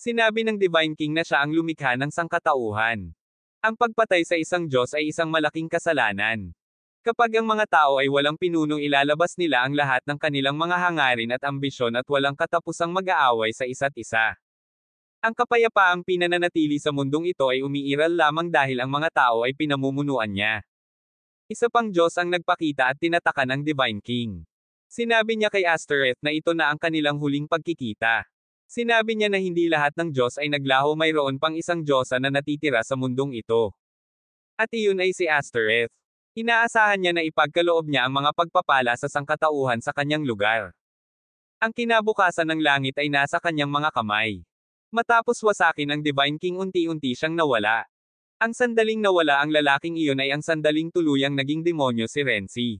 Sinabi ng Divine King na siya ang lumikha ng sangkatauhan. Ang pagpatay sa isang Diyos ay isang malaking kasalanan. Kapag ang mga tao ay walang pinuno, ilalabas nila ang lahat ng kanilang mga hangarin at ambisyon at walang katapusang mag-aaway sa isa't isa. Ang kapayapaang pinananatili sa mundong ito ay umiiral lamang dahil ang mga tao ay pinamumunuan niya. Isa pang Diyos ang nagpakita at tinataka ng Divine King. Sinabi niya kay Astereth na ito na ang kanilang huling pagkikita. Sinabi niya na hindi lahat ng Diyos ay naglaho, mayroon pang isang Diyosa na natitira sa mundong ito. At iyon ay si Astereth. Inaasahan niya na ipagkaloob niya ang mga pagpapala sa sangkatauhan sa kanyang lugar. Ang kinabukasan ng langit ay nasa kanyang mga kamay. Matapos wasakin ng Divine King, unti-unti siyang nawala. Ang sandaling nawala ang lalaking iyon ay ang sandaling tuluyang naging demonyo si Renzi.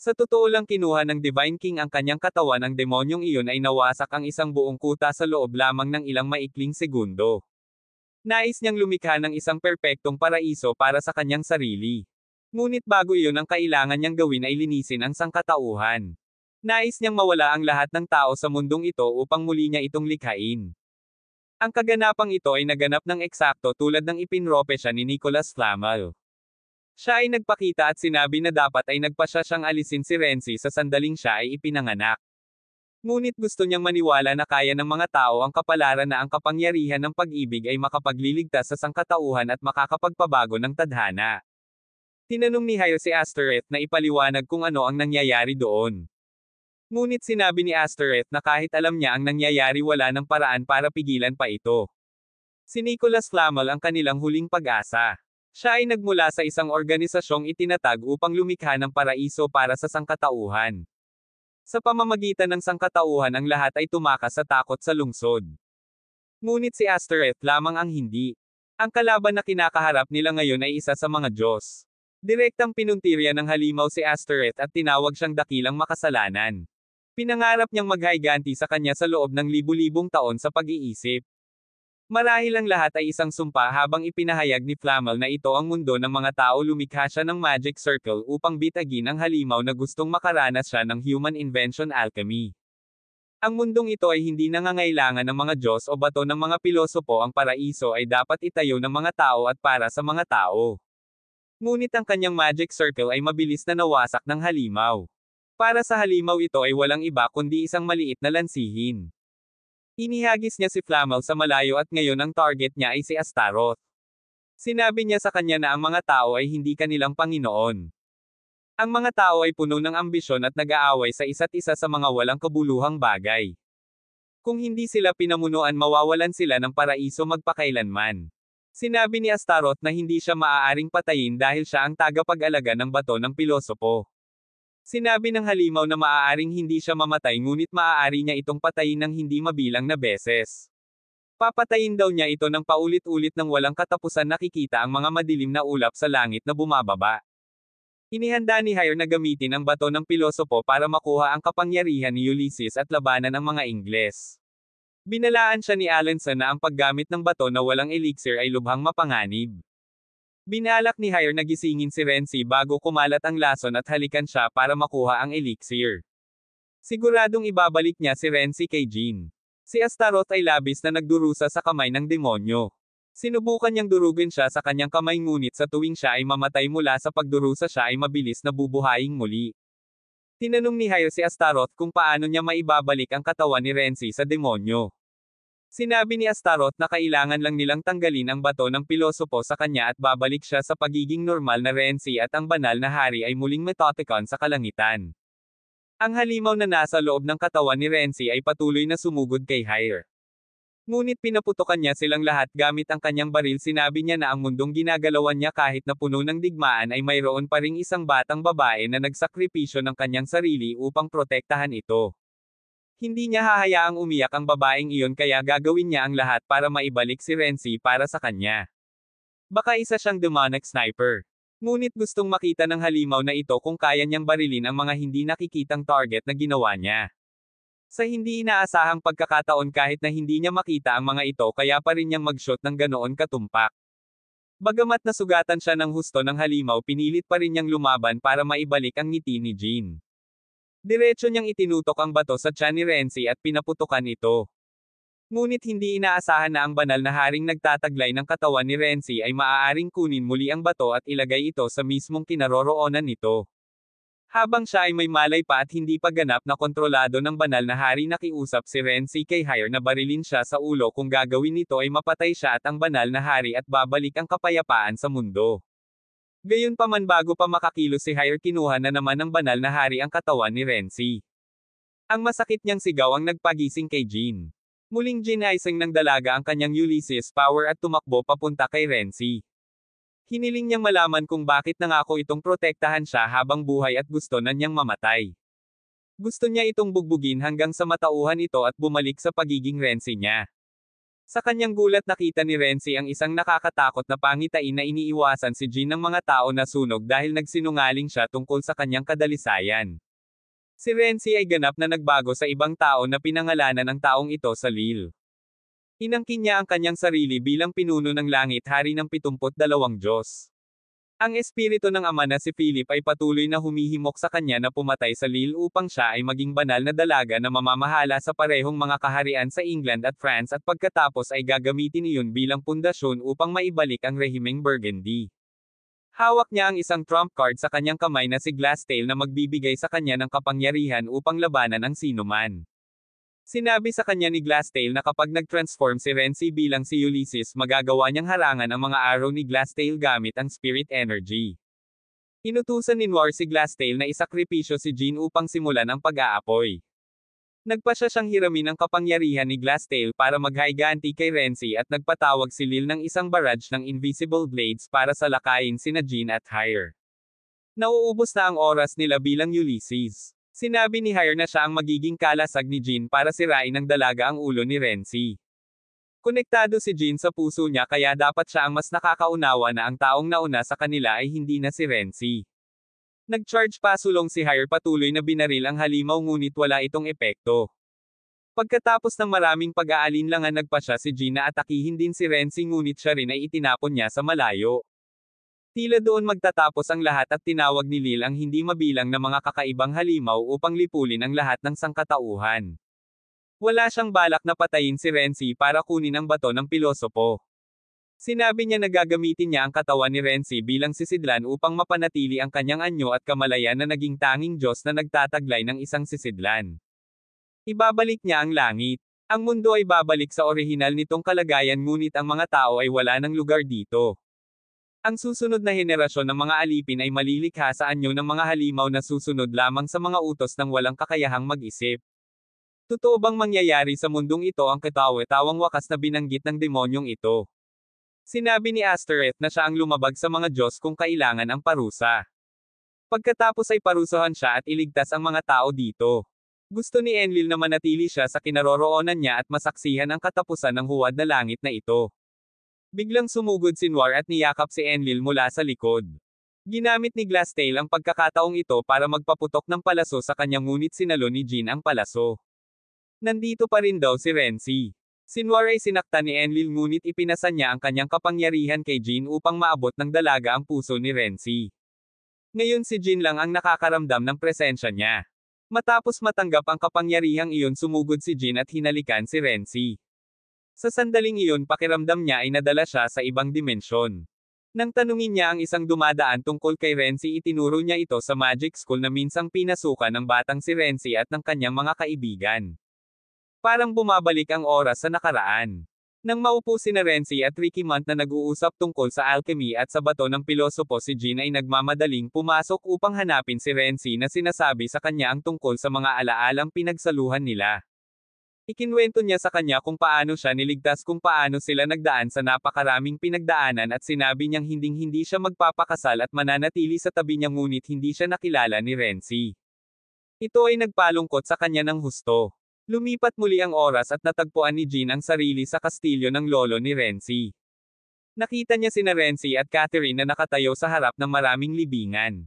Sa totoo lang, kinuha ng Divine King ang kanyang katawan, ang demonyong iyon ay nawasak ang isang buong kuta sa loob lamang ng ilang maikling segundo. Nais niyang lumikha ng isang perpektong paraiso para sa kanyang sarili. Ngunit bago iyon, ang kailangan niyang gawin ay linisin ang sangkatauhan. Nais niyang mawala ang lahat ng tao sa mundong ito upang muli niya itong likhain. Ang kaganapang ito ay naganap ng eksakto tulad ng ipinropesya ni Nicholas Flamel. Siya ay nagpakita at sinabi na dapat ay nagpasya siyang alisin si Renzi sa sandaling siya ay ipinanganak. Ngunit gusto niyang maniwala na kaya ng mga tao ang kapalaran na ang kapangyarihan ng pag-ibig ay makapagliligtas sa sangkatauhan at makakapagpabago ng tadhana. Tinanong ni Jair si Astereth na ipaliwanag kung ano ang nangyayari doon. Ngunit sinabi ni Astereth na kahit alam niya ang nangyayari wala ng paraan para pigilan pa ito. Si Nicholas Flamel ang kanilang huling pag-asa. Siya ay nagmula sa isang organisasyong itinatag upang lumikha ng paraiso para sa sangkatauhan. Sa pamamagitan ng sangkatauhan ang lahat ay tumakas sa takot sa lungsod. Ngunit si Astereth lamang ang hindi. Ang kalaban na kinakaharap nila ngayon ay isa sa mga Diyos. Direktang pinuntirya ng halimaw si Astereth at tinawag siyang dakilang makasalanan. Pinangarap niyang maghayganti sa kanya sa loob ng libu-libong taon sa pag-iisip. Marahil ang lahat ay isang sumpa habang ipinahayag ni Flamel na ito ang mundo ng mga tao lumikha siya ng magic circle upang bitagin ang halimaw na gustong makaranas siya ng human invention alchemy. Ang mundong ito ay hindi nangangailangan ng mga Diyos o bato ng mga pilosopo, ang paraiso ay dapat itayo ng mga tao at para sa mga tao. Ngunit ang kanyang magic circle ay mabilis na nawasak ng halimaw. Para sa halimaw ito ay walang iba kundi isang maliit na lansihin. Inihagis niya si Flamel sa malayo at ngayon ang target niya ay si Astaroth. Sinabi niya sa kanya na ang mga tao ay hindi kanilang Panginoon. Ang mga tao ay puno ng ambisyon at nag-aaway sa isa't isa sa mga walang kabuluhang bagay. Kung hindi sila pinamunuan mawawalan sila ng paraiso magpakailanman. Sinabi ni Astaroth na hindi siya maaaring patayin dahil siya ang tagapag-alaga ng bato ng pilosopo. Sinabi ng halimaw na maaaring hindi siya mamatay ngunit maaari niya itong patayin ng hindi mabilang na beses. Papatayin daw niya ito ng paulit-ulit ng walang katapusan. Nakikita ang mga madilim na ulap sa langit na bumababa. Inihanda ni Jair na gamitin ang bato ng pilosopo para makuha ang kapangyarihan ni Ulysses at labanan ang mga Ingles. Binalaan siya ni Alençon na ang paggamit ng bato na walang elixir ay lubhang mapanganib. Binalak ni Jair na gisingin si Renzi bago kumalat ang lason at halikan siya para makuha ang elixir. Siguradong ibabalik niya si Renzi kay Jean. Si Astaroth ay labis na nagdurusa sa kamay ng demonyo. Sinubukan niyang durugin siya sa kanyang kamay ngunit sa tuwing siya ay mamatay mula sa pagdurusa siya ay mabilis na bubuhaing muli. Tinanong ni Jair si Astaroth kung paano niya maibabalik ang katawan ni Renzi sa demonyo. Sinabi ni Astaroth na kailangan lang nilang tanggalin ang bato ng pilosopo sa kanya at babalik siya sa pagiging normal na Renzi at ang banal na hari ay muling metotikon sa kalangitan. Ang halimaw na nasa loob ng katawan ni Renzi ay patuloy na sumugod kay Jair. Ngunit pinaputokan niya silang lahat gamit ang kanyang baril. Sinabi niya na ang mundong ginagalawan niya kahit na puno ng digmaan ay mayroon pa ring isang batang babae na nagsakripisyo ng kanyang sarili upang protektahan ito. Hindi niya hahayaang umiyak ang babaeng iyon kaya gagawin niya ang lahat para maibalik si Renzi para sa kanya. Baka isa siyang demonic sniper. Ngunit gustong makita ng halimaw na ito kung kaya niyang barilin ang mga hindi nakikitang target na ginawa niya. Sa hindi inaasahang pagkakataon kahit na hindi niya makita ang mga ito kaya pa rin niyang mag-shoot ng ganoon katumpak. Bagamat nasugatan siya ng husto ng halimaw pinilit pa rin niyang lumaban para maibalik ang ngiti ni Jean. Diretso niyang itinutok ang bato sa tiyan ni Renzi at pinaputukan ito. Ngunit hindi inaasahan na ang banal na haring nagtataglay ng katawan ni Renzi ay maaaring kunin muli ang bato at ilagay ito sa mismong kinaroroonan nito. Habang siya ay may malay pa at hindi pa ganap na kontrolado ng banal na hari nakiusap si Renzi kay Jair na barilin siya sa ulo kung gagawin nito ay mapatay siya at ang banal na hari at babalik ang kapayapaan sa mundo. Gayunpaman bago pa makakilos si Jair kinuha na naman ng banal na hari ang katawan ni Renzi. Ang masakit niyang sigaw ang nagpagising kay Jean. Muling ginaising ng dalaga ang kanyang Ulysses power at tumakbo papunta kay Renzi. Hiniling niyang malaman kung bakit nangako itong protektahan siya habang buhay at gusto na niyang mamatay. Gusto niya itong bugbugin hanggang sa matauhan ito at bumalik sa pagiging Renzi niya. Sa kanyang gulat nakita ni Renzi ang isang nakakatakot na pangitain na iniiwasan si Jean ng mga tao na sunog dahil nagsinungaling siya tungkol sa kanyang kadalisayan. Si Renzi ay ganap na nagbago sa ibang tao na pinangalanan ng taong ito sa Lil. Inangkin niya ang kanyang sarili bilang pinuno ng langit hari ng 72 Diyos. Ang espiritu ng ama na si Philip ay patuloy na humihimok sa kanya na pumatay sa Lille upang siya ay maging banal na dalaga na mamamahala sa parehong mga kaharian sa England at France at pagkatapos ay gagamitin iyon bilang pundasyon upang maibalik ang rehimeng Burgundy. Hawak niya ang isang trump card sa kanyang kamay na si Glassdale na magbibigay sa kanya ng kapangyarihan upang labanan ang sinuman. Sinabi sa kanya ni Glassdale na kapag nag-transform si Renzi bilang si Ulysses magagawa niyang harangan ang mga arrow ni Glassdale gamit ang spirit energy. Inutusan ni Noir si Glassdale na isakripisyo si Jean upang simulan ang pag-aapoy. Nagpasya siyang hiramin ang kapangyarihan ni Glassdale para maghaiganti kay Renzi at nagpatawag si Lil ng isang barrage ng invisible blades para salakayin sina Jean at Hire. Nauubos na ang oras nila bilang Ulysses. Sinabi ni Hire na siya ang magiging kalasag ni Jean para sirain ng dalaga ang ulo ni Renzi. Konektado si Jean sa puso niya kaya dapat siya ang mas nakakaunawa na ang taong nauna sa kanila ay hindi na si Renzi. Nag-charge pasulong si Hire patuloy na binaril ang halimaw ngunit wala itong epekto. Pagkatapos ng maraming pag-aalinlangan nagpasya si Jean na atakihin din si Renzi ngunit siya rin ay itinapon niya sa malayo. Tila doon magtatapos ang lahat at tinawag ni Lil ang hindi mabilang na mga kakaibang halimaw upang lipulin ang lahat ng sangkatauhan. Wala siyang balak na patayin si Renzi para kunin ang bato ng pilosopo. Sinabi niya na gagamitin niya ang katawan ni Renzi bilang sisidlan upang mapanatili ang kanyang anyo at kamalayan na naging tanging Diyos na nagtataglay ng isang sisidlan. Ibabalik niya ang langit. Ang mundo ay babalik sa orihinal nitong kalagayan ngunit ang mga tao ay wala ng lugar dito. Ang susunod na henerasyon ng mga alipin ay malilikha sa anyo ng mga halimaw na susunod lamang sa mga utos ng walang kakayahang mag-isip. Totoo bang mangyayari sa mundong ito ang katawa-tawang wakas na binanggit ng demonyong ito? Sinabi ni Astereth na siya ang lumabag sa mga Diyos kung kailangan ang parusa. Pagkatapos ay parusahan siya at iligtas ang mga tao dito. Gusto ni Enlil na manatili siya sa kinaroroonan niya at masaksihan ang katapusan ng huwad na langit na ito. Biglang sumugod si Noir at niyakap si Enlil mula sa likod. Ginamit ni Glassdale ang pagkakataong ito para magpaputok ng palaso sa kanya ngunit sinalo ni Jean ang palaso. Nandito pa rin daw si Renzi. Si Noir ay sinaktan ni Enlil ngunit ipinasa niya ang kanyang kapangyarihan kay Jean upang maabot ng dalaga ang puso ni Renzi. Ngayon si Jean lang ang nakakaramdam ng presensya niya. Matapos matanggap ang kapangyarihang iyon sumugod si Jean at hinalikan si Renzi. Sa sandaling iyon pakiramdam niya ay nadala siya sa ibang dimensyon. Nang tanungin niya ang isang dumadaan tungkol kay Renzi itinuro niya ito sa magic school na minsang pinasukan ng batang si Renzi at ng kanyang mga kaibigan. Parang bumabalik ang oras sa nakaraan. Nang maupo sina Renzi at Ricky Mont na nag-uusap tungkol sa alchemy at sa bato ng pilosopo si Jean ay nagmamadaling pumasok upang hanapin si Renzi na sinasabi sa kanya ang tungkol sa mga alaalang pinagsaluhan nila. Ikinwento niya sa kanya kung paano siya niligtas kung paano sila nagdaan sa napakaraming pinagdaanan at sinabi niyang hinding-hindi siya magpapakasal at mananatili sa tabi niya ngunit hindi siya nakilala ni Renzi. Ito ay nagpalungkot sa kanya ng husto. Lumipat muli ang oras at natagpuan ni Jean ang sarili sa kastilyo ng lolo ni Renzi. Nakita niya sina Renzi at Catherine na nakatayo sa harap ng maraming libingan.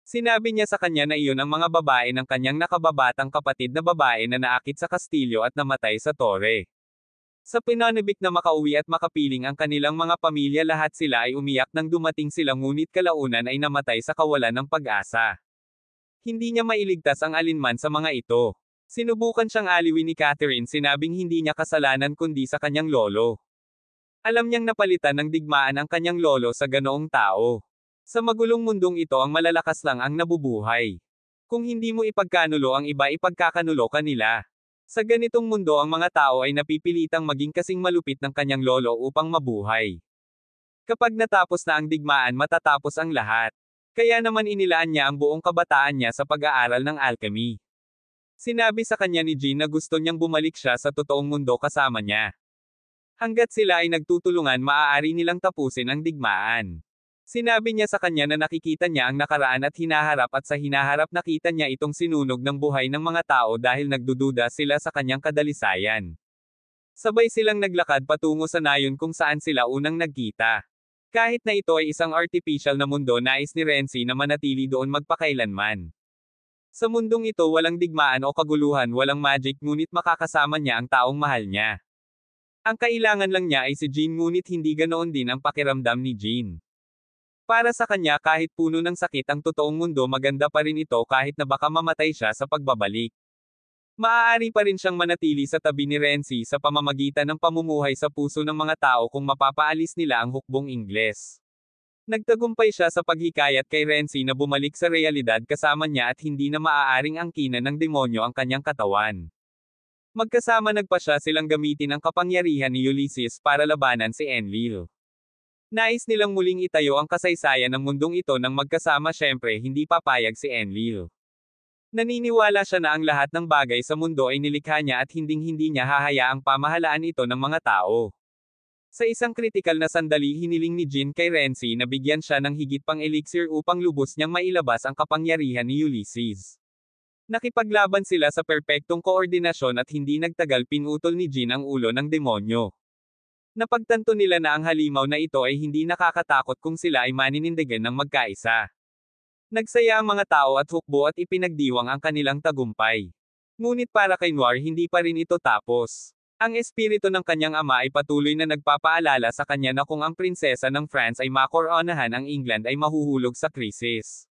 Sinabi niya sa kanya na iyon ang mga babae ng kanyang nakababatang kapatid na babae na naakit sa kastilyo at namatay sa tore. Sa pinanibik na makauwi at makapiling ang kanilang mga pamilya lahat sila ay umiyak nang dumating sila ngunit kalaunan ay namatay sa kawalan ng pag-asa. Hindi niya mailigtas ang alinman sa mga ito. Sinubukan siyang aliwin ni Catherine sinabing hindi niya kasalanan kundi sa kanyang lolo. Alam niyang napalitan ng digmaan ang kanyang lolo sa ganoong tao. Sa magulong mundong ito ang malalakas lang ang nabubuhay. Kung hindi mo ipagkanulo ang iba ipagkakanulo ka nila. Sa ganitong mundo ang mga tao ay napipilitang maging kasing malupit ng kanyang lolo upang mabuhay. Kapag natapos na ang digmaan matatapos ang lahat. Kaya naman inilaan niya ang buong kabataan niya sa pag-aaral ng alchemy. Sinabi sa kanya ni Jean na gusto niyang bumalik siya sa totoong mundo kasama niya. Hanggat sila ay nagtutulungan maaari nilang tapusin ang digmaan. Sinabi niya sa kanya na nakikita niya ang nakaraan at hinaharap at sa hinaharap nakita niya itong sinunog ng buhay ng mga tao dahil nagdududa sila sa kanyang kadalisayan. Sabay silang naglakad patungo sa nayon kung saan sila unang nagkita. Kahit na ito ay isang artificial na mundo nais ni Renzi na manatili doon magpakailanman. Sa mundong ito walang digmaan o kaguluhan walang magic ngunit makakasama niya ang taong mahal niya. Ang kailangan lang niya ay si Jean ngunit hindi ganoon din ang pakiramdam ni Jean. Para sa kanya kahit puno ng sakit ang totoong mundo maganda pa rin ito kahit na baka mamatay siya sa pagbabalik. Maaari pa rin siyang manatili sa tabi ni Renzi sa pamamagitan ng pamumuhay sa puso ng mga tao kung mapapaalis nila ang hukbong Ingles. Nagtagumpay siya sa paghikayat kay Renzi na bumalik sa realidad kasama niya at hindi na maaaring angkinan ng demonyo ang kanyang katawan. Magkasama nagpasya silang gamitin ang kapangyarihan ni Ulysses para labanan si Enlil. Nais nilang muling itayo ang kasaysayan ng mundong ito nang magkasama syempre hindi papayag si Enlil. Naniniwala siya na ang lahat ng bagay sa mundo ay nilikha niya at hinding-hindi niya hahayaang pamahalaan ito ng mga tao. Sa isang kritikal na sandali hiniling ni Jean kay Renzi na bigyan siya ng higit pang elixir upang lubos niyang mailabas ang kapangyarihan ni Ulysses. Nakipaglaban sila sa perpektong koordinasyon at hindi nagtagal pinutol ni Jean ang ulo ng demonyo. Napagtanto nila na ang halimaw na ito ay hindi nakakatakot kung sila ay maninindigan ng magkaisa. Nagsaya ang mga tao at hukbo at ipinagdiwang ang kanilang tagumpay. Ngunit para kay Noir hindi pa rin ito tapos. Ang espiritu ng kanyang ama ay patuloy na nagpapaalala sa kanya na kung ang prinsesa ng France ay makoronahan ang England ay mahuhulog sa krisis.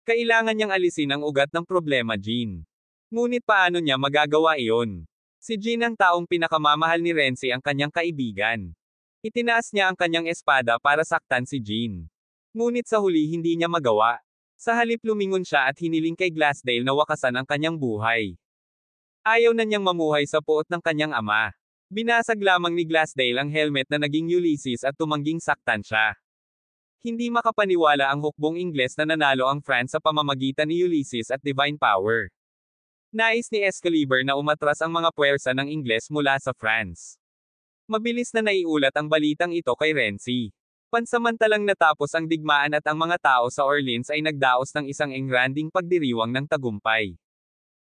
Kailangan niyang alisin ang ugat ng problema Jean. Ngunit paano niya magagawa iyon? Si Jean ang taong pinakamamahal ni Renzi ang kanyang kaibigan. Itinaas niya ang kanyang espada para saktan si Jean. Ngunit sa huli hindi niya magawa. Sa halip lumingon siya at hiniling kay Glassdale na wakasan ang kanyang buhay. Ayaw na niyang mamuhay sa puot ng kanyang ama. Binasag lamang ni Glassdale ang helmet na naging Ulysses at tumangging saktan siya. Hindi makapaniwala ang hukbong Ingles na nanalo ang France sa pamamagitan ni Ulysses at divine power. Nais ni Excalibur na umatras ang mga puwersa ng Ingles mula sa France. Mabilis na naiulat ang balitang ito kay Renzi. Pansamantalang natapos ang digmaan at ang mga tao sa Orleans ay nagdaos ng isang engranding pagdiriwang ng tagumpay.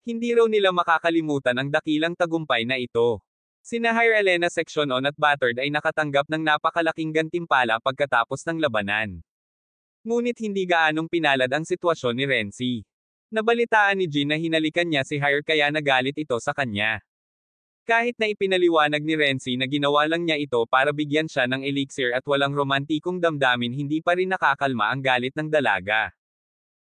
Hindi raw nila makakalimutan ang dakilang tagumpay na ito. Sina Hire Elena Seccionon at Batard ay nakatanggap ng napakalaking gantimpala pagkatapos ng labanan. Ngunit hindi gaanong pinalad ang sitwasyon ni Renzi. Nabalitaan ni Jean na hinalikan niya si Hire kaya nagalit ito sa kanya. Kahit na ipinaliwanag ni Renzi na ginawa lang niya ito para bigyan siya ng elixir at walang romantikong damdamin hindi pa rin nakakalma ang galit ng dalaga.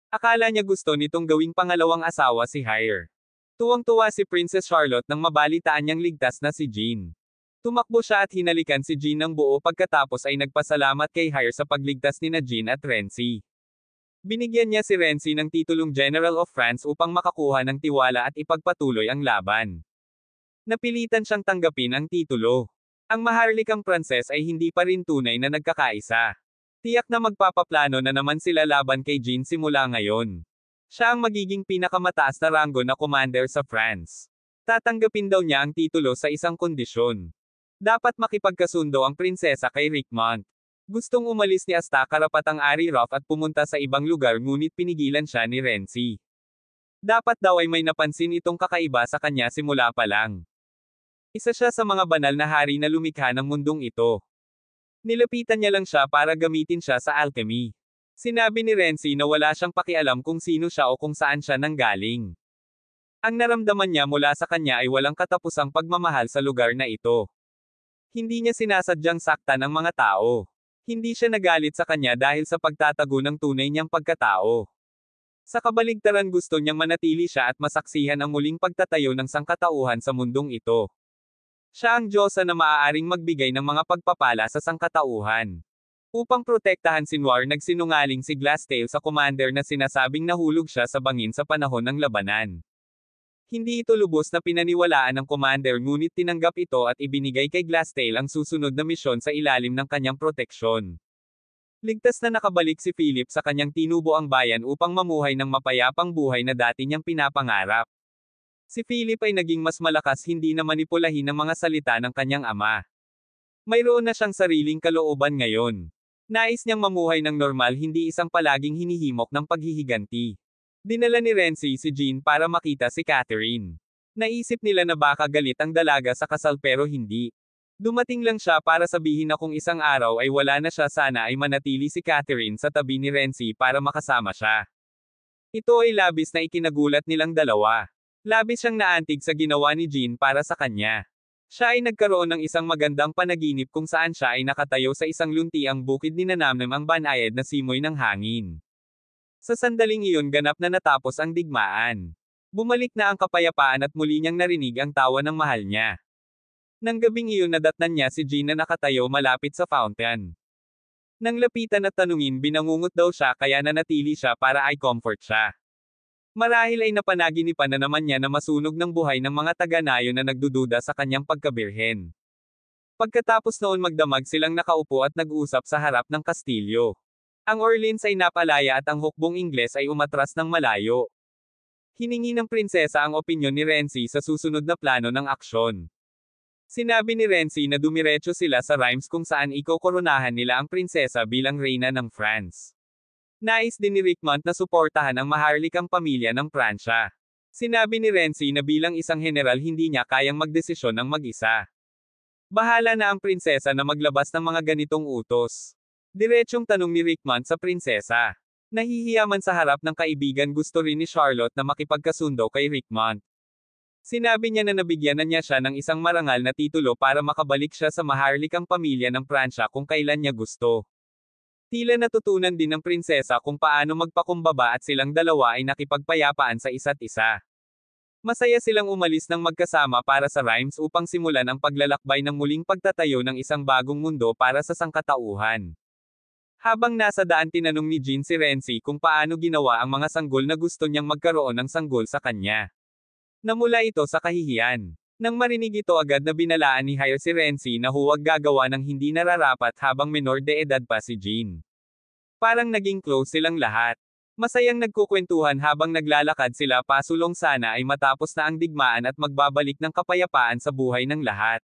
Akala niya gusto nitong gawing pangalawang asawa si Hire. Tuwang-tuwa si Princess Charlotte nang mabalitaan niyang ligtas na si Jean. Tumakbo siya at hinalikan si Jean ng buo pagkatapos ay nagpasalamat kay Hire sa pagligtas ni na Jean at Renzi. Binigyan niya si Renzi ng titulong General of France upang makakuha ng tiwala at ipagpatuloy ang laban. Napilitan siyang tanggapin ang titulo. Ang maharlikang Pranses ay hindi pa rin tunay na nagkakaisa. Tiyak na magpapaplano na naman sila laban kay Jean simula ngayon. Siya ang magiging pinakamataas na ranggo na commander sa France. Tatanggapin daw niya ang titulo sa isang kondisyon. Dapat makipagkasundo ang prinsesa kay Rickmont. Gustong umalis ni Asta karapatang Ari Ruff at pumunta sa ibang lugar ngunit pinigilan siya ni Renzi. Dapat daw ay may napansin itong kakaiba sa kanya simula pa lang. Isa siya sa mga banal na hari na lumikha ng mundong ito. Nilapitan niya lang siya para gamitin siya sa alchemy. Sinabi ni Renzi na wala siyang pakialam kung sino siya o kung saan siya nanggaling. Ang naramdaman niya mula sa kanya ay walang katapusang pagmamahal sa lugar na ito. Hindi niya sinasadyang saktan ang mga tao. Hindi siya nagalit sa kanya dahil sa pagtatago ng tunay niyang pagkatao. Sa kabaligtaran gusto niyang manatili siya at masaksihan ang muling pagtatayo ng sangkatauhan sa mundong ito. Siya ang Diyosa na maaaring magbigay ng mga pagpapala sa sangkatauhan. Upang protektahan si Noir nagsinungaling si Glassdale sa commander na sinasabing nahulog siya sa bangin sa panahon ng labanan. Hindi ito lubos na pinaniwalaan ng commander ngunit tinanggap ito at ibinigay kay Glassdale ang susunod na misyon sa ilalim ng kanyang proteksyon. Ligtas na nakabalik si Philip sa kanyang tinubuang bayan upang mamuhay ng mapayapang buhay na dati niyang pinapangarap. Si Philip ay naging mas malakas hindi na manipulahin ng mga salita ng kanyang ama. Mayroon na siyang sariling kalooban ngayon. Nais niyang mamuhay ng normal hindi isang palaging hinihimok ng paghihiganti. Dinala ni Renzi si Jean para makita si Catherine. Naisip nila na baka galit ang dalaga sa kasal pero hindi. Dumating lang siya para sabihin na kung isang araw ay wala na siya sana ay manatili si Catherine sa tabi ni Renzi para makasama siya. Ito ay labis na ikinagulat nilang dalawa. Labis siyang naantig sa ginawa ni Jean para sa kanya. Siya ay nagkaroon ng isang magandang panaginip kung saan siya ay nakatayo sa isang luntiang bukid ninanamnam ang banayad na simoy ng hangin. Sa sandaling iyon ganap na natapos ang digmaan. Bumalik na ang kapayapaan at muli niyang narinig ang tawa ng mahal niya. Nang gabing iyon nadatnan niya si Jean na nakatayo malapit sa fountain. Nang lapitan at tanungin binangungot daw siya kaya nanatili siya para ay comfort siya. Marahil ay napanaginipan na naman niya na masunog ng buhay ng mga taga-nayon na nagdududa sa kanyang pagkabirhen. Pagkatapos noon magdamag silang nakaupo at nag-usap sa harap ng kastilyo. Ang Orleans ay napalaya at ang hukbong Ingles ay umatras ng malayo. Hiningi ng prinsesa ang opinyon ni Renzi sa susunod na plano ng aksyon. Sinabi ni Renzi na dumiretso sila sa Reims kung saan ikokoronahan nila ang prinsesa bilang reyna ng France. Nais din ni Richmond na suportahan ang maharlikang pamilya ng Pransya. Sinabi ni Renzi na bilang isang general hindi niya kayang magdesisyon ng mag-isa. Bahala na ang prinsesa na maglabas ng mga ganitong utos. Diretsyong tanong ni Richmond sa prinsesa. Nahihiya man sa harap ng kaibigan gusto rin ni Charlotte na makipagkasundo kay Richmond. Sinabi niya na nabigyan na niya siya ng isang marangal na titulo para makabalik siya sa maharlikang pamilya ng Pransya kung kailan niya gusto. Tila natutunan din ng prinsesa kung paano magpakumbaba at silang dalawa ay nakipagpayapaan sa isa't isa. Masaya silang umalis ng magkasama para sa Reims upang simulan ang paglalakbay ng muling pagtatayo ng isang bagong mundo para sa sangkatauhan. Habang nasa daan tinanong ni Jean si Renzi kung paano ginawa ang mga sanggol na gusto niyang magkaroon ng sanggol sa kanya. Namula ito sa kahihiyan. Nang marinig ito agad na binalaan ni Hire si Renzi na huwag gagawa ng hindi nararapat habang menor de edad pa si Jean. Parang naging close silang lahat. Masayang nagkukwentuhan habang naglalakad sila pasulong sana ay matapos na ang digmaan at magbabalik ng kapayapaan sa buhay ng lahat.